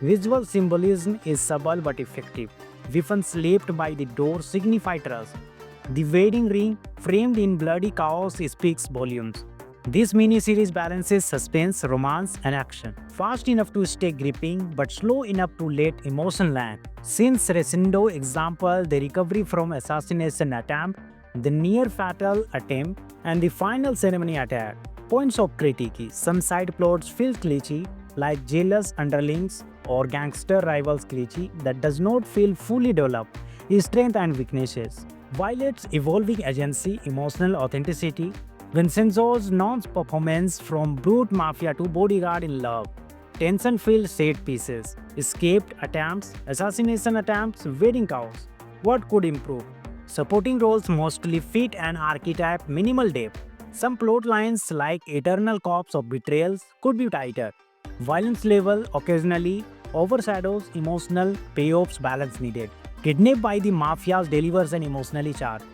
Visual symbolism is subtle but effective. Weapons left by the door signify trust. The wedding ring, framed in bloody chaos, speaks volumes. This miniseries balances suspense, romance, and action. Fast enough to stay gripping, but slow enough to let emotion land. Since Resendo example, the recovery from assassination attempt, the near fatal attempt, and the final ceremony attack. Points of critique. Some side plots feel glitchy, like jealous underlings or gangster rivals cliche that does not feel fully developed. Strength and weaknesses. Violet's evolving agency, emotional authenticity, Vincenzo's non-performance from brute mafia to bodyguard in love, tension-filled set pieces, escaped attempts, assassination attempts, wedding cows. What could improve? Supporting roles mostly fit an archetype, minimal depth. Some plot lines like eternal corpse of betrayals could be tighter. Violence level occasionally overshadows emotional payoffs, balance needed. Kidnapped by the Mafias delivers an emotionally charged,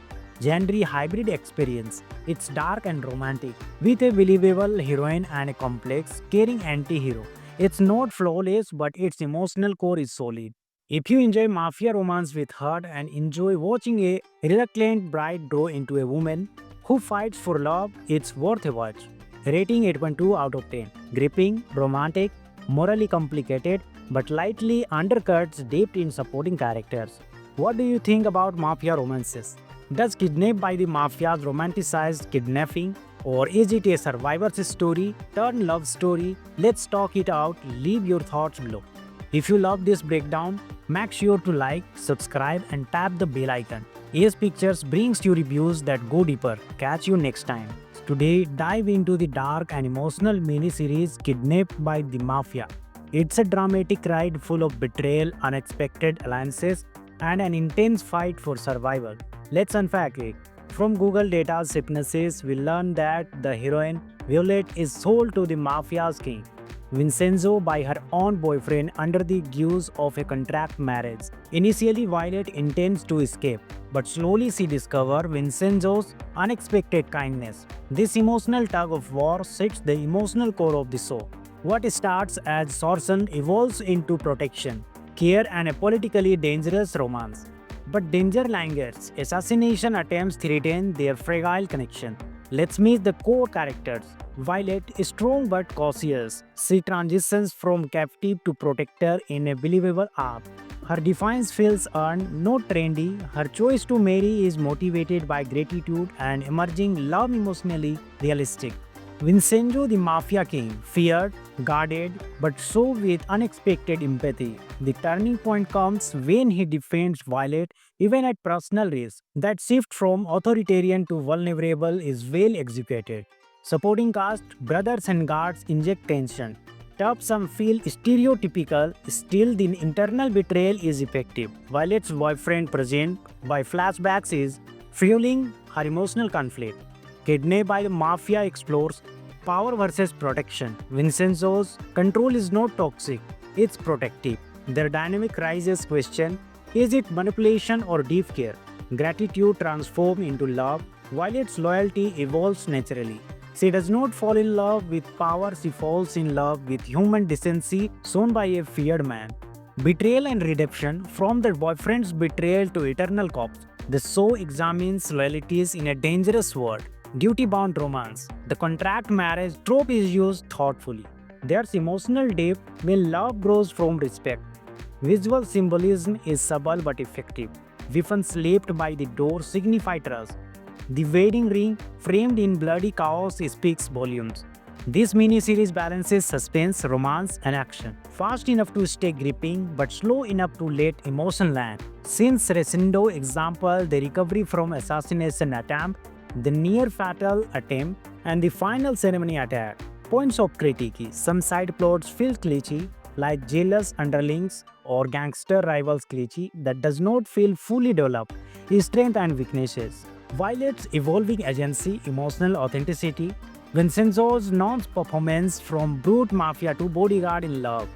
genre hybrid experience. It's dark and romantic, with a believable heroine and a complex, caring anti-hero. It's not flawless, but its emotional core is solid. If you enjoy mafia romance with heart and enjoy watching a reluctant bride grow into a woman who fights for love, it's worth a watch. Rating 8.2 out of 10. Gripping, romantic, morally complicated, but lightly undercuts depth in supporting characters. What do you think about mafia romances? Does Kidnapped by the Mafias romanticize kidnapping? Or is it a survivor's story, turn love story? Let's talk it out. Leave your thoughts below. If you love this breakdown, make sure to like, subscribe, and tap the bell icon. AS Pictures brings you reviews that go deeper. Catch you next time. Today, dive into the dark and emotional mini-series Kidnapped by the Mafia. It's a dramatic ride full of betrayal, unexpected alliances, and an intense fight for survival. Let's unpack it. From Google Data's hypnosis, we learn that the heroine, Violet, is sold to the Mafia's king, Vincenzo, by her own boyfriend under the guise of a contract marriage. Initially, Violet intends to escape, but slowly she discovers Vincenzo's unexpected kindness. This emotional tug of war sets the emotional core of the show. What starts as sorcery evolves into protection, care, and a politically dangerous romance. But danger lingers. Assassination attempts threaten their fragile connection. Let's meet the core characters. Violet is strong but cautious. She transitions from captive to protector in a believable arc. Her defiance feels earned, not trendy. Her choice to marry is motivated by gratitude and emerging love, emotionally realistic. Vincenzo, the Mafia king, feared, guarded, but so with unexpected empathy. The turning point comes when he defends Violet even at personal risk. That shift from authoritarian to vulnerable is well executed. Supporting cast, brothers and guards inject tension. Tough, some feel stereotypical, still the internal betrayal is effective. Violet's boyfriend, present by flashbacks, is fueling her emotional conflict. Kidnapped by the Mafia explores power versus protection. Vincenzo's control is not toxic, it's protective. Their dynamic raises question, is it manipulation or deep care? Gratitude transforms into love, while its loyalty evolves naturally. She does not fall in love with power, she falls in love with human decency shown by a feared man. Betrayal and redemption, from the boyfriend's betrayal to eternal corpse. The show examines loyalties in a dangerous world. Duty-bound romance. The contract marriage trope is used thoughtfully. There's emotional depth when love grows from respect. Visual symbolism is subtle but effective. Weapons left by the door signify trust. The wedding ring, framed in bloody chaos, speaks volumes. This miniseries balances suspense, romance, and action. Fast enough to stay gripping, but slow enough to let emotion land. Since Resendo example, the recovery from assassination attempt, the near fatal attempt, and the final ceremony attack. Points of critique. Some side plots feel glitchy, like jealous underlings or gangster rivals cliche that does not feel fully developed. Strength and weaknesses. Violet's evolving agency, emotional authenticity, Vincenzo's non-performance from brute mafia to bodyguard in love,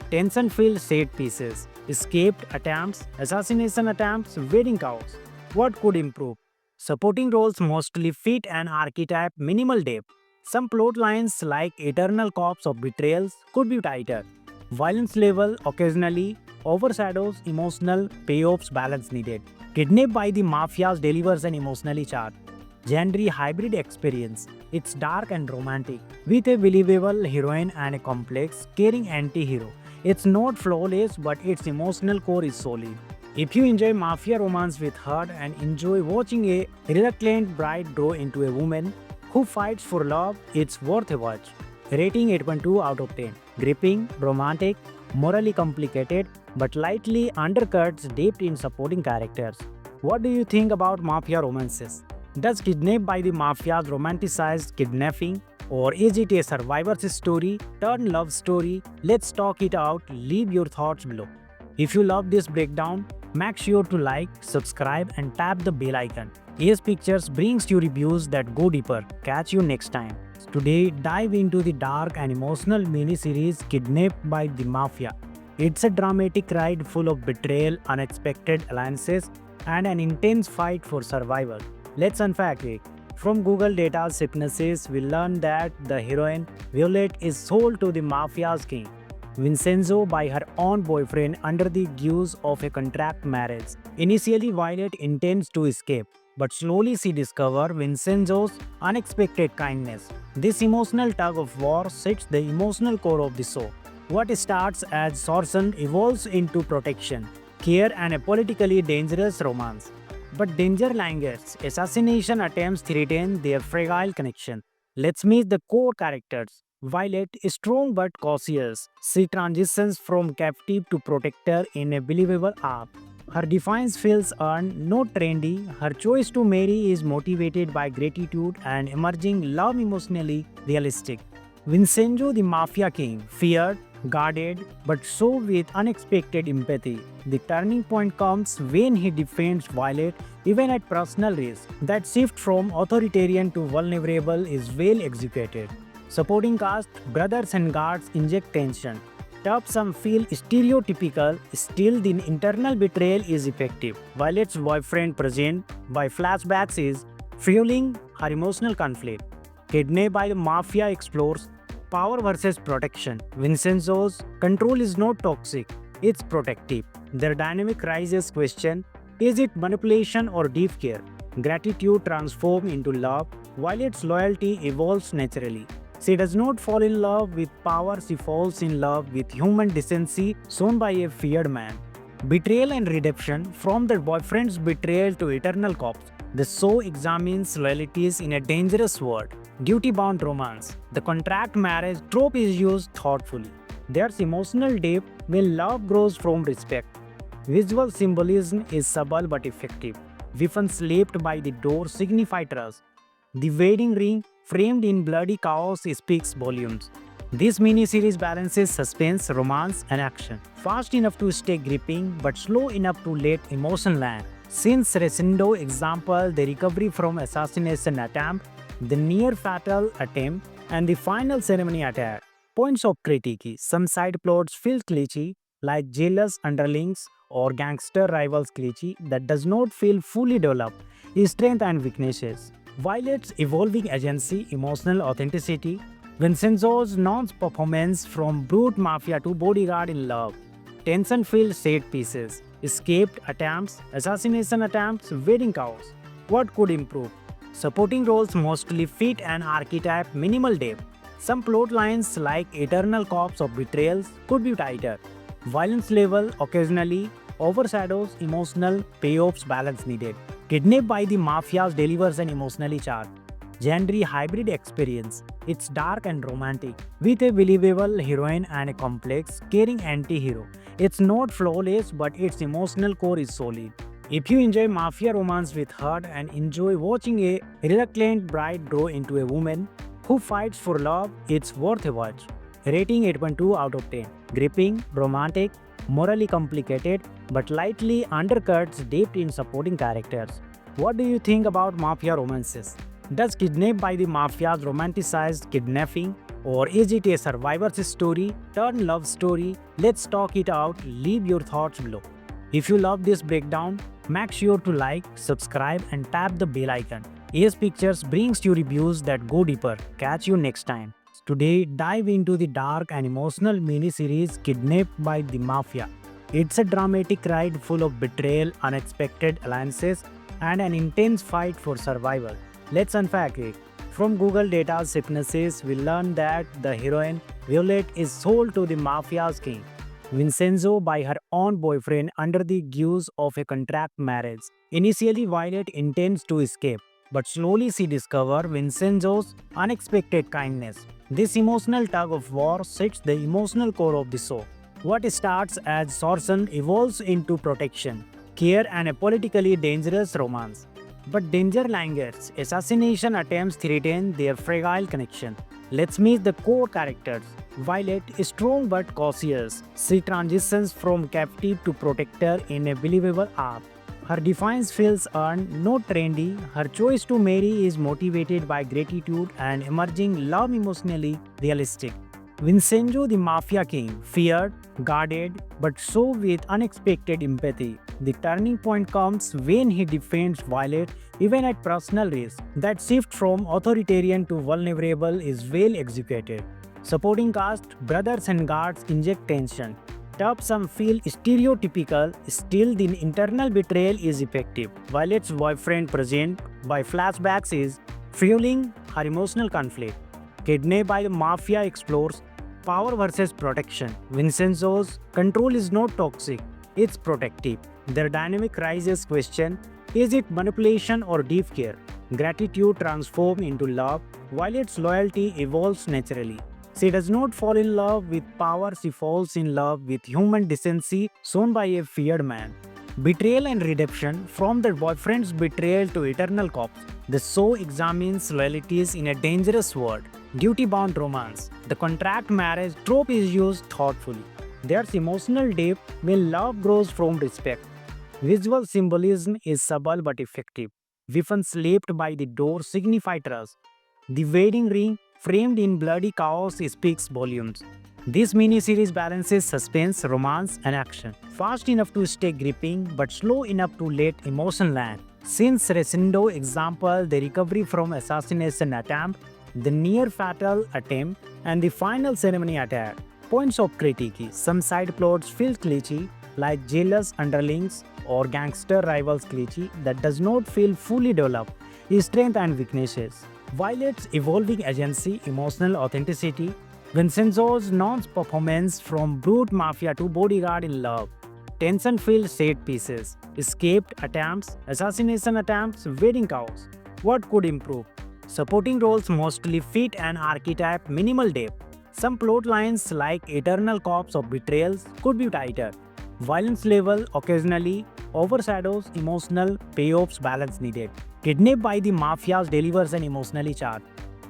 tension-filled set pieces, escaped attempts, assassination attempts, wedding cows. What could improve? Supporting roles mostly fit an archetype minimal depth. Some plot lines like eternal corpse of betrayals could be tighter. Violence level occasionally overshadows emotional payoffs balance needed. Kidnapped by the Mafias delivers an emotionally charged genre hybrid experience. It's dark and romantic, with a believable heroine and a complex, caring anti-hero. It's not flawless, but its emotional core is solid. If you enjoy mafia romance with heart and enjoy watching a reluctant bride grow into a woman who fights for love, it's worth a watch. Rating 8.2 out of 10. Gripping, romantic, morally complicated, but lightly undercuts depth in supporting characters. What do you think about mafia romances? Does Kidnapped by the Mafias romanticize kidnapping? Or is it a survivor's story, turn love story? Let's talk it out. Leave your thoughts below. If you love this breakdown, make sure to like, subscribe, and tap the bell icon. AS Pictures brings you reviews that go deeper. Catch you next time. Today, dive into the dark and emotional mini-series Kidnapped by the Mafia. It's a dramatic ride full of betrayal, unexpected alliances, and an intense fight for survival. Let's unpack it. From Google data's sicknesses, we learn that the heroine, Violet, is sold to the Mafia's king, Vincenzo, by her own boyfriend under the guise of a contract marriage. Initially, Violet intends to escape, but slowly she discovers Vincenzo's unexpected kindness. This emotional tug of war sets the emotional core of the show. What starts as extortion evolves into protection, care, and a politically dangerous romance. But danger lingers. Assassination attempts threaten their fragile connection. Let's meet the core characters. Violet is strong but cautious. She transitions from captive to protector in a believable arc. Her defiance feels earned, not trendy. Her choice to marry is motivated by gratitude and emerging love emotionally realistic. Vincenzo, the Mafia King, feared, guarded, but so with unexpected empathy. The turning point comes when he defends Violet even at personal risk. That shift from authoritarian to vulnerable is well executed. Supporting cast, brothers and guards inject tension. Tough some feel stereotypical, still the internal betrayal is effective. Violet's boyfriend present by flashbacks is fueling her emotional conflict. Kidnapped by the Mafia explores power versus protection. Vincenzo's control is not toxic, it's protective. Their dynamic raises question, is it manipulation or deep care? Gratitude transforms into love, while its loyalty evolves naturally. She does not fall in love with power, she falls in love with human decency shown by a feared man. Betrayal and redemption, from the boyfriend's betrayal to eternal corpse. The show examines loyalties in a dangerous world. Duty-bound romance. The contract marriage trope is used thoughtfully. There's emotional depth when love grows from respect. Visual symbolism is subtle but effective. Weapons left by the door signify trust. The wedding ring, framed in bloody chaos, speaks volumes. This mini-series balances suspense, romance, and action. Fast enough to stay gripping, but slow enough to let emotion land. Since Resendo example, the recovery from assassination attempt, the near-fatal attempt, and the final ceremony attack. Points of critique. Some side plots feel glitchy, like jealous underlings or gangster rivals glitchy that does not feel fully developed. Strength and weaknesses. Violet's evolving agency, emotional authenticity. Vincenzo's non-performance from brute mafia to bodyguard in love. Tension-filled set pieces. Escaped attempts, assassination attempts, wedding chaos. What could improve? Supporting roles mostly fit an archetype minimal depth. Some plot lines like eternal corpse of betrayals could be tighter. Violence level occasionally overshadows emotional payoffs balance needed. Kidnapped by the Mafias delivers an emotionally charged genre hybrid experience. It's dark and romantic, with a believable heroine and a complex, caring anti-hero. It's not flawless, but its emotional core is solid. If you enjoy mafia romance with heart and enjoy watching a reluctant bride grow into a woman who fights for love, it's worth a watch. Rating 8.2 out of 10. Gripping, romantic, morally complicated, but lightly undercuts depth in supporting characters. What do you think about mafia romances? Does Kidnapped by the Mafias romanticize kidnapping? Or is it a survivor's story, turn love story? Let's talk it out. Leave your thoughts below. If you love this breakdown, make sure to like, subscribe and tap the bell icon. AS Pictures brings you reviews that go deeper. Catch you next time. Today, dive into the dark and emotional mini-series Kidnapped by the Mafia. It's a dramatic ride full of betrayal, unexpected alliances, and an intense fight for survival. Let's unpack it. From Google Data's hypnosis, we learn that the heroine, Violet, is sold to the mafia's king, Vincenzo, by her own boyfriend under the guise of a contract marriage. Initially, Violet intends to escape, but slowly she discovers Vincenzo's unexpected kindness. This emotional tug of war sets the emotional core of the show. What starts as extortion evolves into protection, care, and a politically dangerous romance. But danger lingers. Assassination attempts threaten their fragile connection. Let's meet the core characters. Violet is strong but cautious. She transitions from captive to protector in a believable arc. Her defiance feels earned, not trendy. Her choice to marry is motivated by gratitude and emerging love, emotionally realistic. Vincenzo, the mafia king, feared, guarded, but so with unexpected empathy. The turning point comes when he defends Violet even at personal risk. That shift from authoritarian to vulnerable is well executed. Supporting cast, brothers and guards inject tension. Tough, some feel stereotypical, still the internal betrayal is effective. Violet's boyfriend, present by flashbacks, is fueling her emotional conflict. Kidnapped by the mafia explores power versus protection. Vincenzo's control is not toxic, it's protective. Their dynamic raises question: is it manipulation or deep care? Gratitude transforms into love, while its loyalty evolves naturally. She does not fall in love with power, she falls in love with human decency shown by a feared man. Betrayal and redemption. From the boyfriend's betrayal to eternal corpse, the show examines loyalties in a dangerous world. Duty-bound romance. The contract marriage trope is used thoughtfully. There's emotional depth when love grows from respect. Visual symbolism is subtle but effective. Weapons left by the door signify trust. The wedding ring, framed in bloody chaos, speaks volumes. This miniseries balances suspense, romance, and action. Fast enough to stay gripping, but slow enough to let emotion land. Since Resendo example, the recovery from assassination attempt, the near fatal attempt, and the final ceremony attack. Points of critique. Some side plots feel glitchy, like jealous underlings or gangster rivals glitchy that does not feel fully developed. Strength and weaknesses. Violet's evolving agency, emotional authenticity. Vincenzo's non-performance from brute mafia to bodyguard in love. Tension-filled set pieces. Escaped attempts, assassination attempts, wedding cows. What could improve? Supporting roles mostly fit an archetype, minimal depth. Some plot lines like eternal corpse of betrayals could be tighter. Violence level occasionally overshadows emotional payoffs, balance needed. Kidnapped by the Mafia delivers an emotionally charged,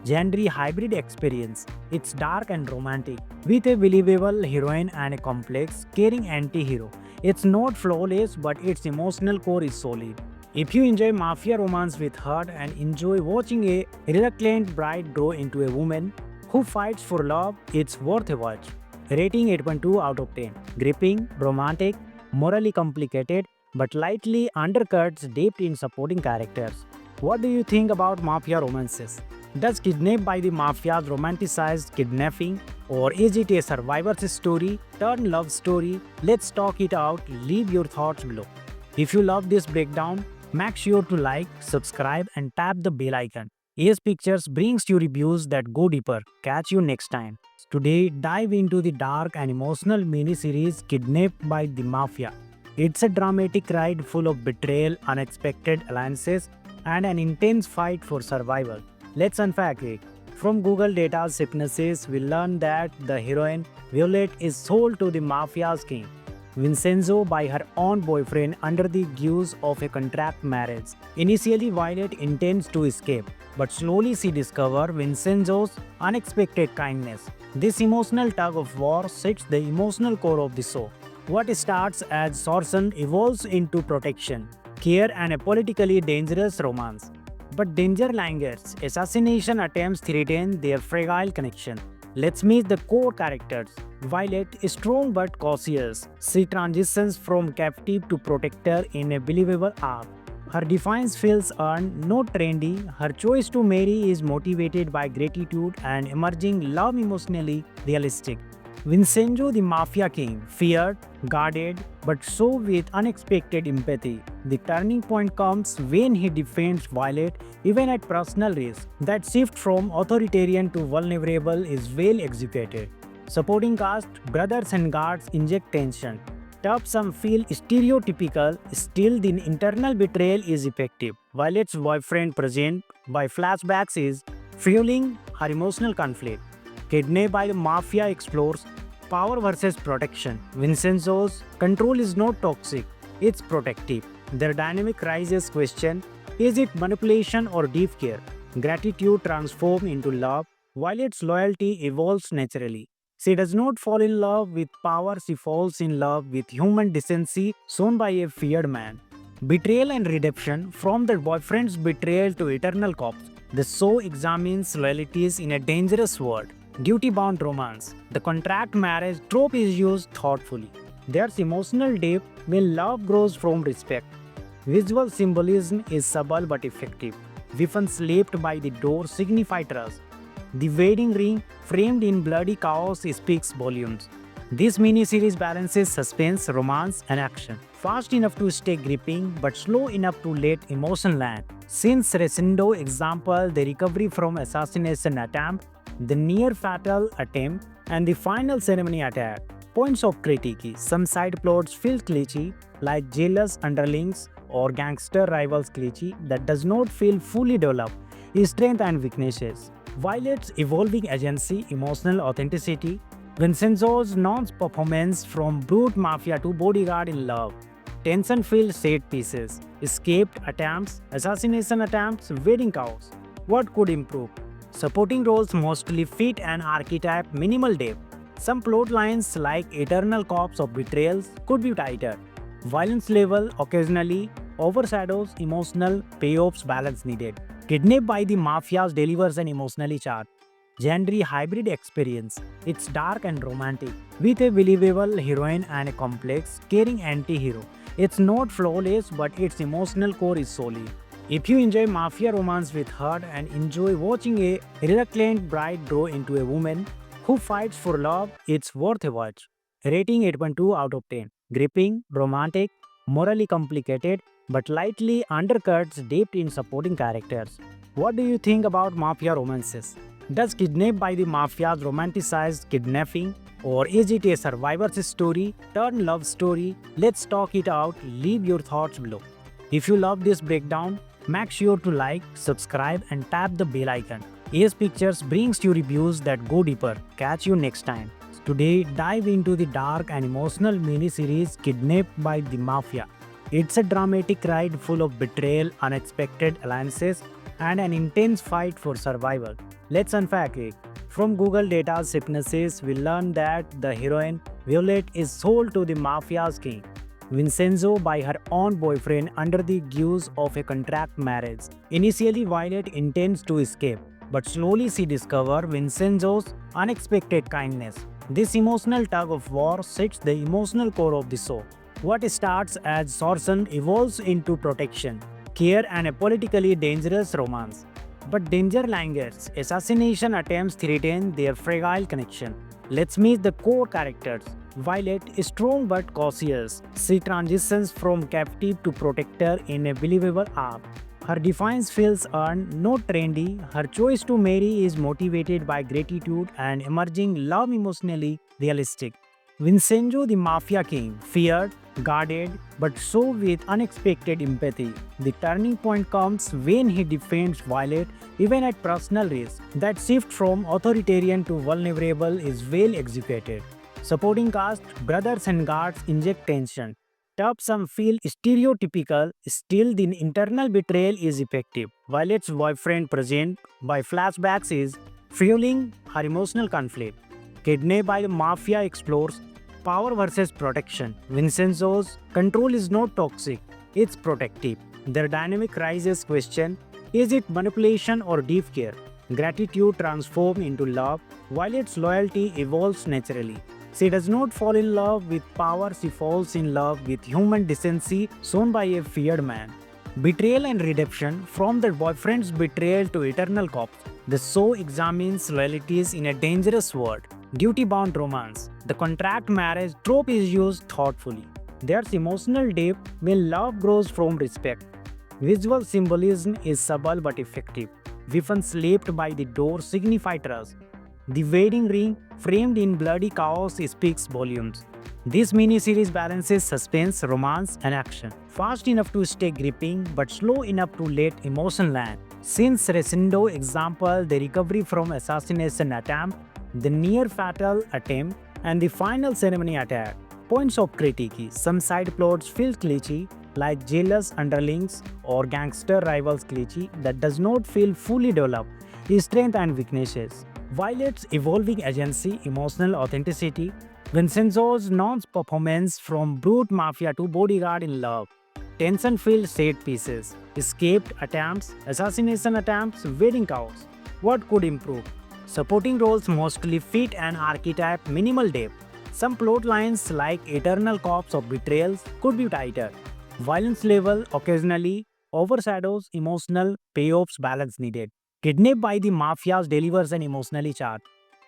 genre hybrid experience. It's dark and romantic, with a believable heroine and a complex, caring anti-hero. It's not flawless, but its emotional core is solid. If you enjoy mafia romance with heart and enjoy watching a reluctant bride grow into a woman who fights for love, it's worth a watch. Rating 8.2 out of 10. Gripping, romantic, morally complicated, but lightly undercuts depth in supporting characters. What do you think about mafia romances? Does Kidnapped by the Mafia romanticize kidnapping, or is it a survivor's story turned love story? Let's talk it out. Leave your thoughts below. If you love this breakdown, make sure to like, subscribe and tap the bell icon. AS Pictures brings you reviews that go deeper. Catch you next time. Today, dive into the dark and emotional mini-series Kidnapped by the Mafia. It's a dramatic ride full of betrayal, unexpected alliances, and an intense fight for survival. Let's unpack it. From Google Data's hypnosis, we learn that the heroine, Violet, is sold to the mafia's king, Vincenzo, by her own boyfriend under the guise of a contract marriage. Initially, Violet intends to escape, but slowly she discovers Vincenzo's unexpected kindness. This emotional tug of war sets the emotional core of the show. What starts as extortion evolves into protection, care, and a politically dangerous romance. But danger lingers. Assassination attempts threaten their fragile connection. Let's meet the core characters. Violet is strong but cautious. She transitions from captive to protector in a believable arc. Her defiance feels earned, not trendy. Her choice to marry is motivated by gratitude and emerging love emotionally realistic. Vincenzo the Mafia King, feared, guarded, but so with unexpected empathy. The turning point comes when he defends Violet even at personal risk. That shift from authoritarian to vulnerable is well executed. Supporting cast, brothers and guards inject tension. Tough some feel stereotypical, still the internal betrayal is effective. Violet's boyfriend present by flashbacks is fueling her emotional conflict. Kidnapped by the Mafia explores power versus protection. Vincenzo's control is not toxic, it's protective. Their dynamic raises question, is it manipulation or deep care? Gratitude transforms into love, while its loyalty evolves naturally. She does not fall in love with power, she falls in love with human decency shown by a feared man. Betrayal and redemption, from the boyfriend's betrayal to eternal corpse. The show examines loyalties in a dangerous world. Duty-bound romance. The contract marriage trope is used thoughtfully. There's emotional depth when love grows from respect. Visual symbolism is subtle but effective. Weapons left by the door signify trust. The wedding ring, framed in bloody chaos, speaks volumes. This miniseries balances suspense, romance, and action. Fast enough to stay gripping, but slow enough to let emotion land. Since Resendo example, the recovery from assassination attempt, the near fatal attempt, and the final ceremony attack. Points of critique. Some side plots feel glitchy, like jealous underlings or gangster rivals glitchy that does not feel fully developed. Strength and weaknesses. Violet's evolving agency, emotional authenticity. Vincenzo's non-performance from brute mafia to bodyguard in love. Tension-filled set pieces. Escaped attempts, assassination attempts, wedding chaos. What could improve? Supporting roles mostly fit an archetype, minimal depth. Some plot lines like eternal corpse of betrayals could be tighter. Violence level occasionally overshadows emotional payoffs, balance needed. Kidnapped by the Mafias delivers an emotionally charged, genre hybrid experience. It's dark and romantic, with a believable heroine and a complex, caring anti-hero. It's not flawless, but its emotional core is solid. If you enjoy mafia romance with heart and enjoy watching a reluctant bride grow into a woman who fights for love, it's worth a watch. Rating 8.2 out of 10. Gripping, romantic, morally complicated, but lightly undercuts depth in supporting characters. What do you think about mafia romances? Does Kidnapped by the Mafias romanticize kidnapping? Or is it a survivor's story, turn love story? Let's talk it out, leave your thoughts below. If you love this breakdown, make sure to like, subscribe and tap the bell icon. Ace Pictures brings you reviews that go deeper. Catch you next time. Today, dive into the dark and emotional mini-series Kidnapped by the Mafia. It's a dramatic ride full of betrayal, unexpected alliances, and an intense fight for survival. Let's unpack it. From Google data's synopsis, we learn that the heroine, Violet, is sold to the Mafia's king, Vincenzo, by her own boyfriend under the guise of a contract marriage. Initially, Violet intends to escape, but slowly she discovers Vincenzo's unexpected kindness. This emotional tug of war sets the emotional core of the show. What starts as sorcery evolves into protection, care, and a politically dangerous romance. But danger lingers. Assassination attempts threaten their fragile connection. Let's meet the core characters. Violet is strong but cautious. She transitions from captive to protector in a believable arc. Her defiance feels earned, not trendy. Her choice to marry is motivated by gratitude and emerging love emotionally realistic. Vincenzo the Mafia King, feared, guarded, but so with unexpected empathy. The turning point comes when he defends Violet even at personal risk. That shift from authoritarian to vulnerable is well executed. Supporting cast, brothers and guards inject tension. Tough some feel stereotypical, still the internal betrayal is effective. Violet's boyfriend present by flashbacks is fueling her emotional conflict. Kidnapped by the Mafia explores power versus protection. Vincenzo's control is not toxic, it's protective. Their dynamic raises question, is it manipulation or deep care? Gratitude transforms into love, while its loyalty evolves naturally. She does not fall in love with power, she falls in love with human decency shown by a feared man. Betrayal and redemption, from the boyfriend's betrayal to eternal corpse. The show examines loyalties in a dangerous world. Duty-bound romance. The contract marriage trope is used thoughtfully. There's emotional depth when love grows from respect. Visual symbolism is subtle but effective. Weapons left by the door signify trust. The wedding ring, framed in bloody chaos, speaks volumes. This miniseries balances suspense, romance, and action. Fast enough to stay gripping, but slow enough to let emotion land. Since Resendo example, the recovery from assassination attempt, the near-fatal attempt, and the final ceremony attack. Points of critique. Some side plots feel glitchy, like jealous underlings or gangster rivals cliché that does not feel fully developed. His strength and weaknesses. Violet's evolving agency, emotional authenticity. Vincenzo's non-performance from brute mafia to bodyguard in love. Tension-filled set pieces. Escaped attempts, assassination attempts, wedding chaos. What could improve? Supporting roles mostly fit an archetype, minimal depth. Some plot lines like eternal corpse of betrayals could be tighter. Violence level occasionally overshadows emotional payoffs, balance needed. Kidnapped by the Mafias delivers an emotionally charged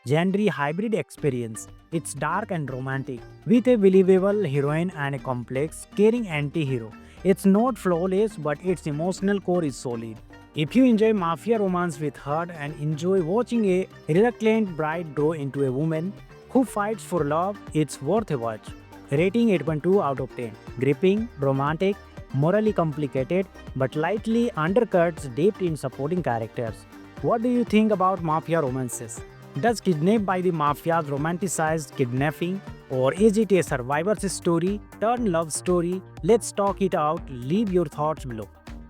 genre hybrid experience. It's dark and romantic, with a believable heroine and a complex, caring anti-hero. It's not flawless, but its emotional core is solid. If you enjoy mafia romance with heart and enjoy watching a reluctant bride grow into a woman who fights for love, it's worth a watch. Rating 8.2 out of 10. Gripping, romantic, morally complicated, but lightly undercuts depth in supporting characters. What do you think about mafia romances? Does Kidnapped by the Mafias romanticize kidnapping, or is it a survivor's story turned love story? Let's talk it out. Leave your thoughts below.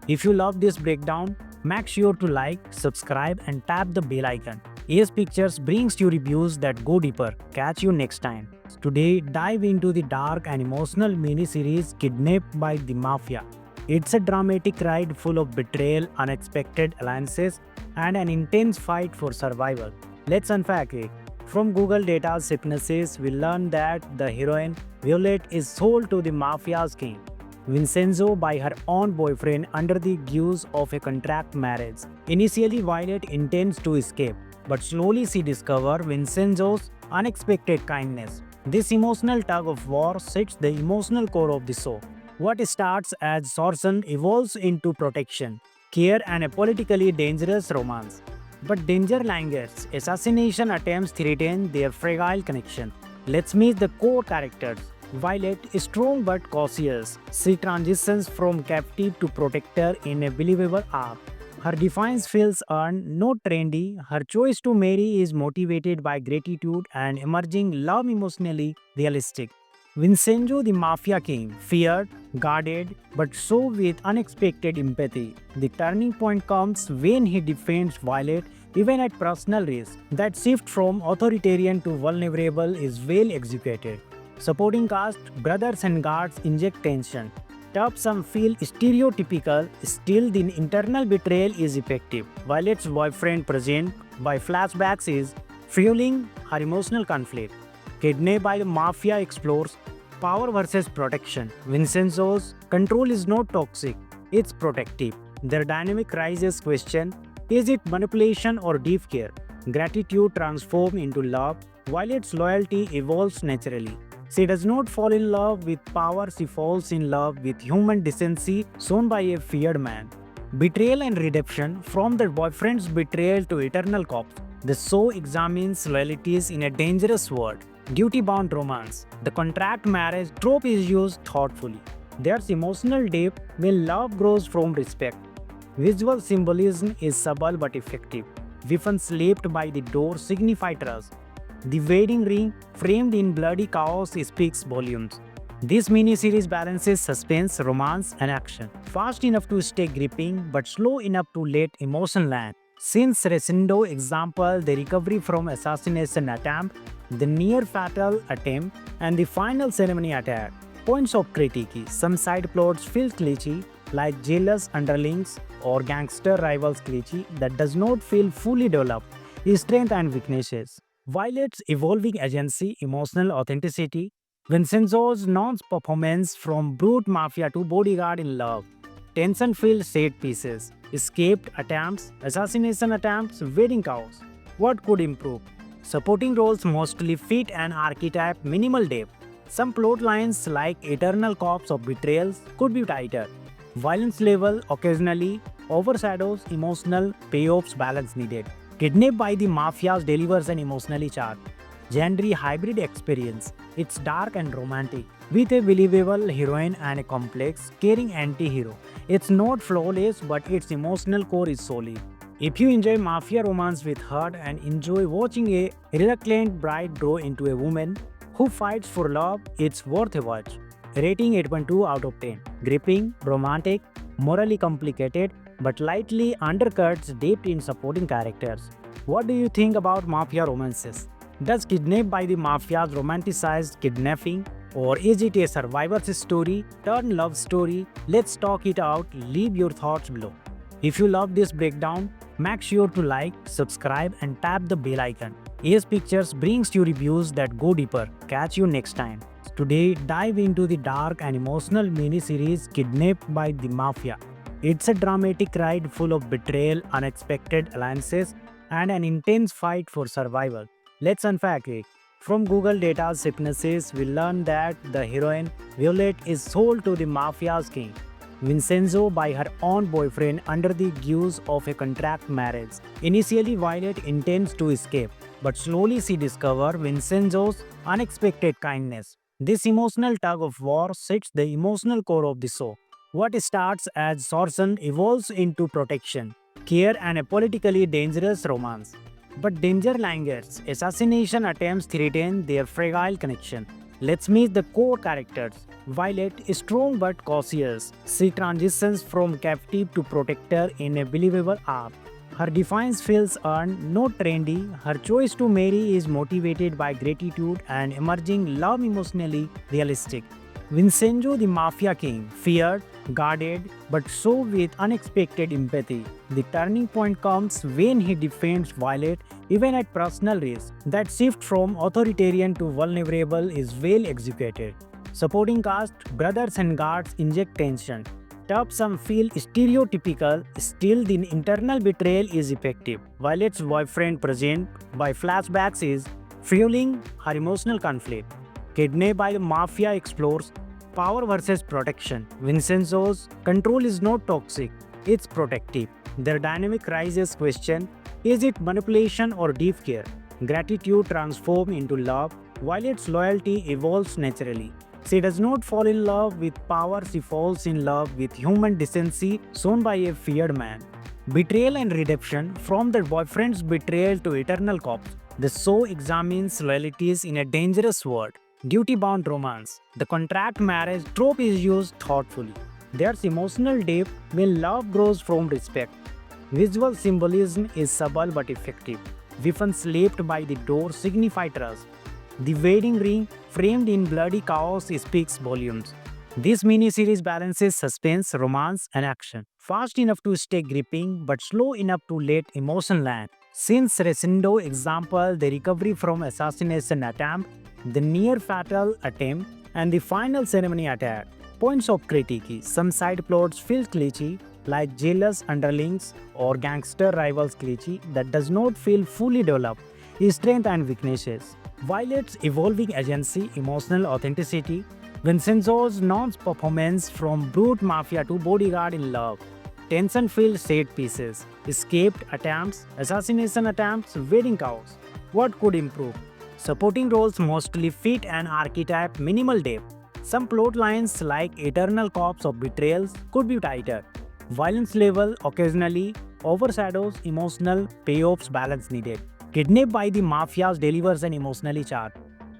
If you love this breakdown, make sure to like, subscribe, and tap the bell icon. AS Pictures brings you reviews that go deeper. Catch you next time. Today, dive into the dark and emotional mini-series Kidnapped by the Mafia. It's a dramatic ride full of betrayal, unexpected alliances, and an intense fight for survival. Let's unpack it. From Google data's sicknesses, we learn that the heroine, Violet, is sold to the Mafia's king, Vincenzo, by her own boyfriend under the guise of a contract marriage. Initially, Violet intends to escape, but slowly she discovers Vincenzo's unexpected kindness. This emotional tug of war sets the emotional core of the show. What starts as extortion evolves into protection, care, and a politically dangerous romance. But danger lingers. Assassination attempts threaten their fragile connection. Let's meet the core characters. Violet is strong but cautious. She transitions from captive to protector in a believable arc. Her defiance feels earned, not trendy. Her choice to marry is motivated by gratitude and emerging love, emotionally realistic. Vincenzo, the Mafia king, feared, guarded, but so with unexpected empathy. The turning point comes when he defends Violet even at personal risk. That shift from authoritarian to vulnerable is well executed. Supporting cast, brothers and guards inject tension. Tough, some feel stereotypical, still the internal betrayal is effective. Violet's boyfriend, present by flashbacks, is fueling her emotional conflict. Kidnapped by the Mafia explores power versus protection. Vincenzo's control is not toxic, it's protective. Their dynamic raises question, is it manipulation or deep care? Gratitude transforms into love, while its loyalty evolves naturally. She does not fall in love with power, she falls in love with human decency shown by a feared man. Betrayal and redemption, from the boyfriend's betrayal to eternal corpse. The show examines loyalties in a dangerous world. Duty-bound romance. The contract marriage trope is used thoughtfully. There's emotional depth when love grows from respect. Visual symbolism is subtle but effective. Weapons left by the door signify trust. The wedding ring, framed in bloody chaos, speaks volumes. This miniseries balances suspense, romance, and action. Fast enough to stay gripping, but slow enough to let emotion land. Since Resendo example, the recovery from assassination attempt, the near-fatal attempt, and the final ceremony attack. Points of critique. Some side plots feel glitchy, like jealous underlings or gangster rivals cliche that does not feel fully developed, its strength and weaknesses. Violet's evolving agency, emotional authenticity, Vincenzo's non-performance from brute mafia to bodyguard in love, tension-filled set pieces, escaped attempts, assassination attempts, wedding chaos. What could improve? Supporting roles mostly fit an archetype, minimal depth. Some plot lines like eternal corpse of betrayals could be tighter. Violence level occasionally overshadows emotional payoffs, balance needed. Kidnapped by the Mafias delivers an emotionally charged, genre hybrid experience. It's dark and romantic, with a believable heroine and a complex, caring anti-hero. It's not flawless, but its emotional core is solid. If you enjoy mafia romance with heart and enjoy watching a reluctant bride grow into a woman who fights for love, it's worth a watch. Rating 8.2 out of 10. Gripping, romantic, morally complicated, but lightly undercuts depth in supporting characters. What do you think about mafia romances? Does Kidnapped by the Mafias romanticize kidnapping? Or is it a survivor's story turned love story? Let's talk it out. Leave your thoughts below. If you love this breakdown, make sure to like, subscribe and tap the bell icon. AS Pictures brings you reviews that go deeper. Catch you next time. Today, dive into the dark and emotional mini-series Kidnapped by the Mafia. It's a dramatic ride full of betrayal, unexpected alliances, and an intense fight for survival. Let's unpack it. From Google data's synopsis, we learn that the heroine, Violet, is sold to the Mafia's king, Vincenzo, by her own boyfriend under the guise of a contract marriage. Initially, Violet intends to escape, but slowly she discovers Vincenzo's unexpected kindness. This emotional tug of war sets the emotional core of the show. What starts as sorcery evolves into protection, care, and a politically dangerous romance. But danger lingers. Assassination attempts threaten their fragile connection. Let's meet the core characters. Violet is strong but cautious. She transitions from captive to protector in a believable arc. Her defiance feels earned, not trendy. Her choice to marry is motivated by gratitude and emerging love, emotionally realistic. Vincenzo, the Mafia king, feared, guarded, but so with unexpected empathy. The turning point comes when he defends Violet even at personal risk. That shift from authoritarian to vulnerable is well executed. Supporting cast, brothers and guards inject tension. Tough some feel stereotypical, still the internal betrayal is effective. Violet's boyfriend present by flashbacks is fueling her emotional conflict. Kidnapped by the Mafia explores power versus protection. Vincenzo's control is not toxic, it's protective. Their dynamic raises question, is it manipulation or deep care? Gratitude transforms into love, while its loyalty evolves naturally. She does not fall in love with power, she falls in love with human decency shown by a feared man. Betrayal and redemption, from the boyfriend's betrayal to eternal corpse. The show examines loyalties in a dangerous world. Duty-bound romance. The contract marriage trope is used thoughtfully. There's emotional depth when love grows from respect. Visual symbolism is subtle but effective. Weapons left by the door signify trust. The wedding ring, framed in bloody chaos, speaks volumes. This mini-series balances suspense, romance, and action. Fast enough to stay gripping, but slow enough to let emotion land. Since Resendo example, the recovery from assassination attempt, the near-fatal attempt, and the final ceremony attack. Points of critique. Some side plots feel cliche, like jealous underlings or gangster rivals cliche that does not feel fully developed. Its strength and weaknesses. Violet's evolving agency, emotional authenticity, Vincenzo's non-performance from brute mafia to bodyguard in love, tension-filled set pieces, escaped attempts, assassination attempts, wedding chaos. What could improve? Supporting roles mostly fit an archetype, minimal depth. Some plot lines like eternal corpse of betrayals could be tighter. Violence level occasionally overshadows emotional payoffs, balance needed. Kidnapped by the Mafias delivers an emotionally charged,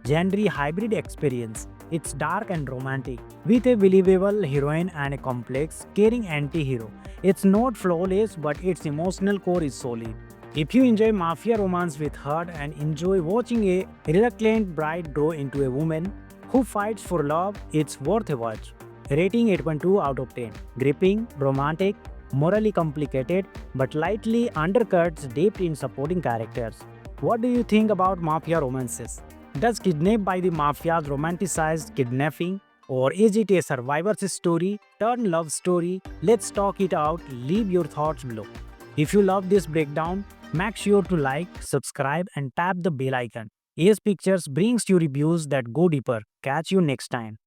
genre hybrid experience. It's dark and romantic, with a believable heroine and a complex, caring anti-hero. It's not flawless, but its emotional core is solid. If you enjoy mafia romance with heart and enjoy watching a reluctant bride grow into a woman who fights for love, it's worth a watch. Rating 8.2 out of 10. Gripping, romantic, morally complicated, but lightly undercuts depth in supporting characters. What do you think about mafia romances? Does Kidnapped by the Mafia romanticize kidnapping? Or is it a survivor's story, turn love story? Let's talk it out. Leave your thoughts below. If you love this breakdown, make sure to like, subscribe, and tap the bell icon. Ace Pictures brings you reviews that go deeper. Catch you next time.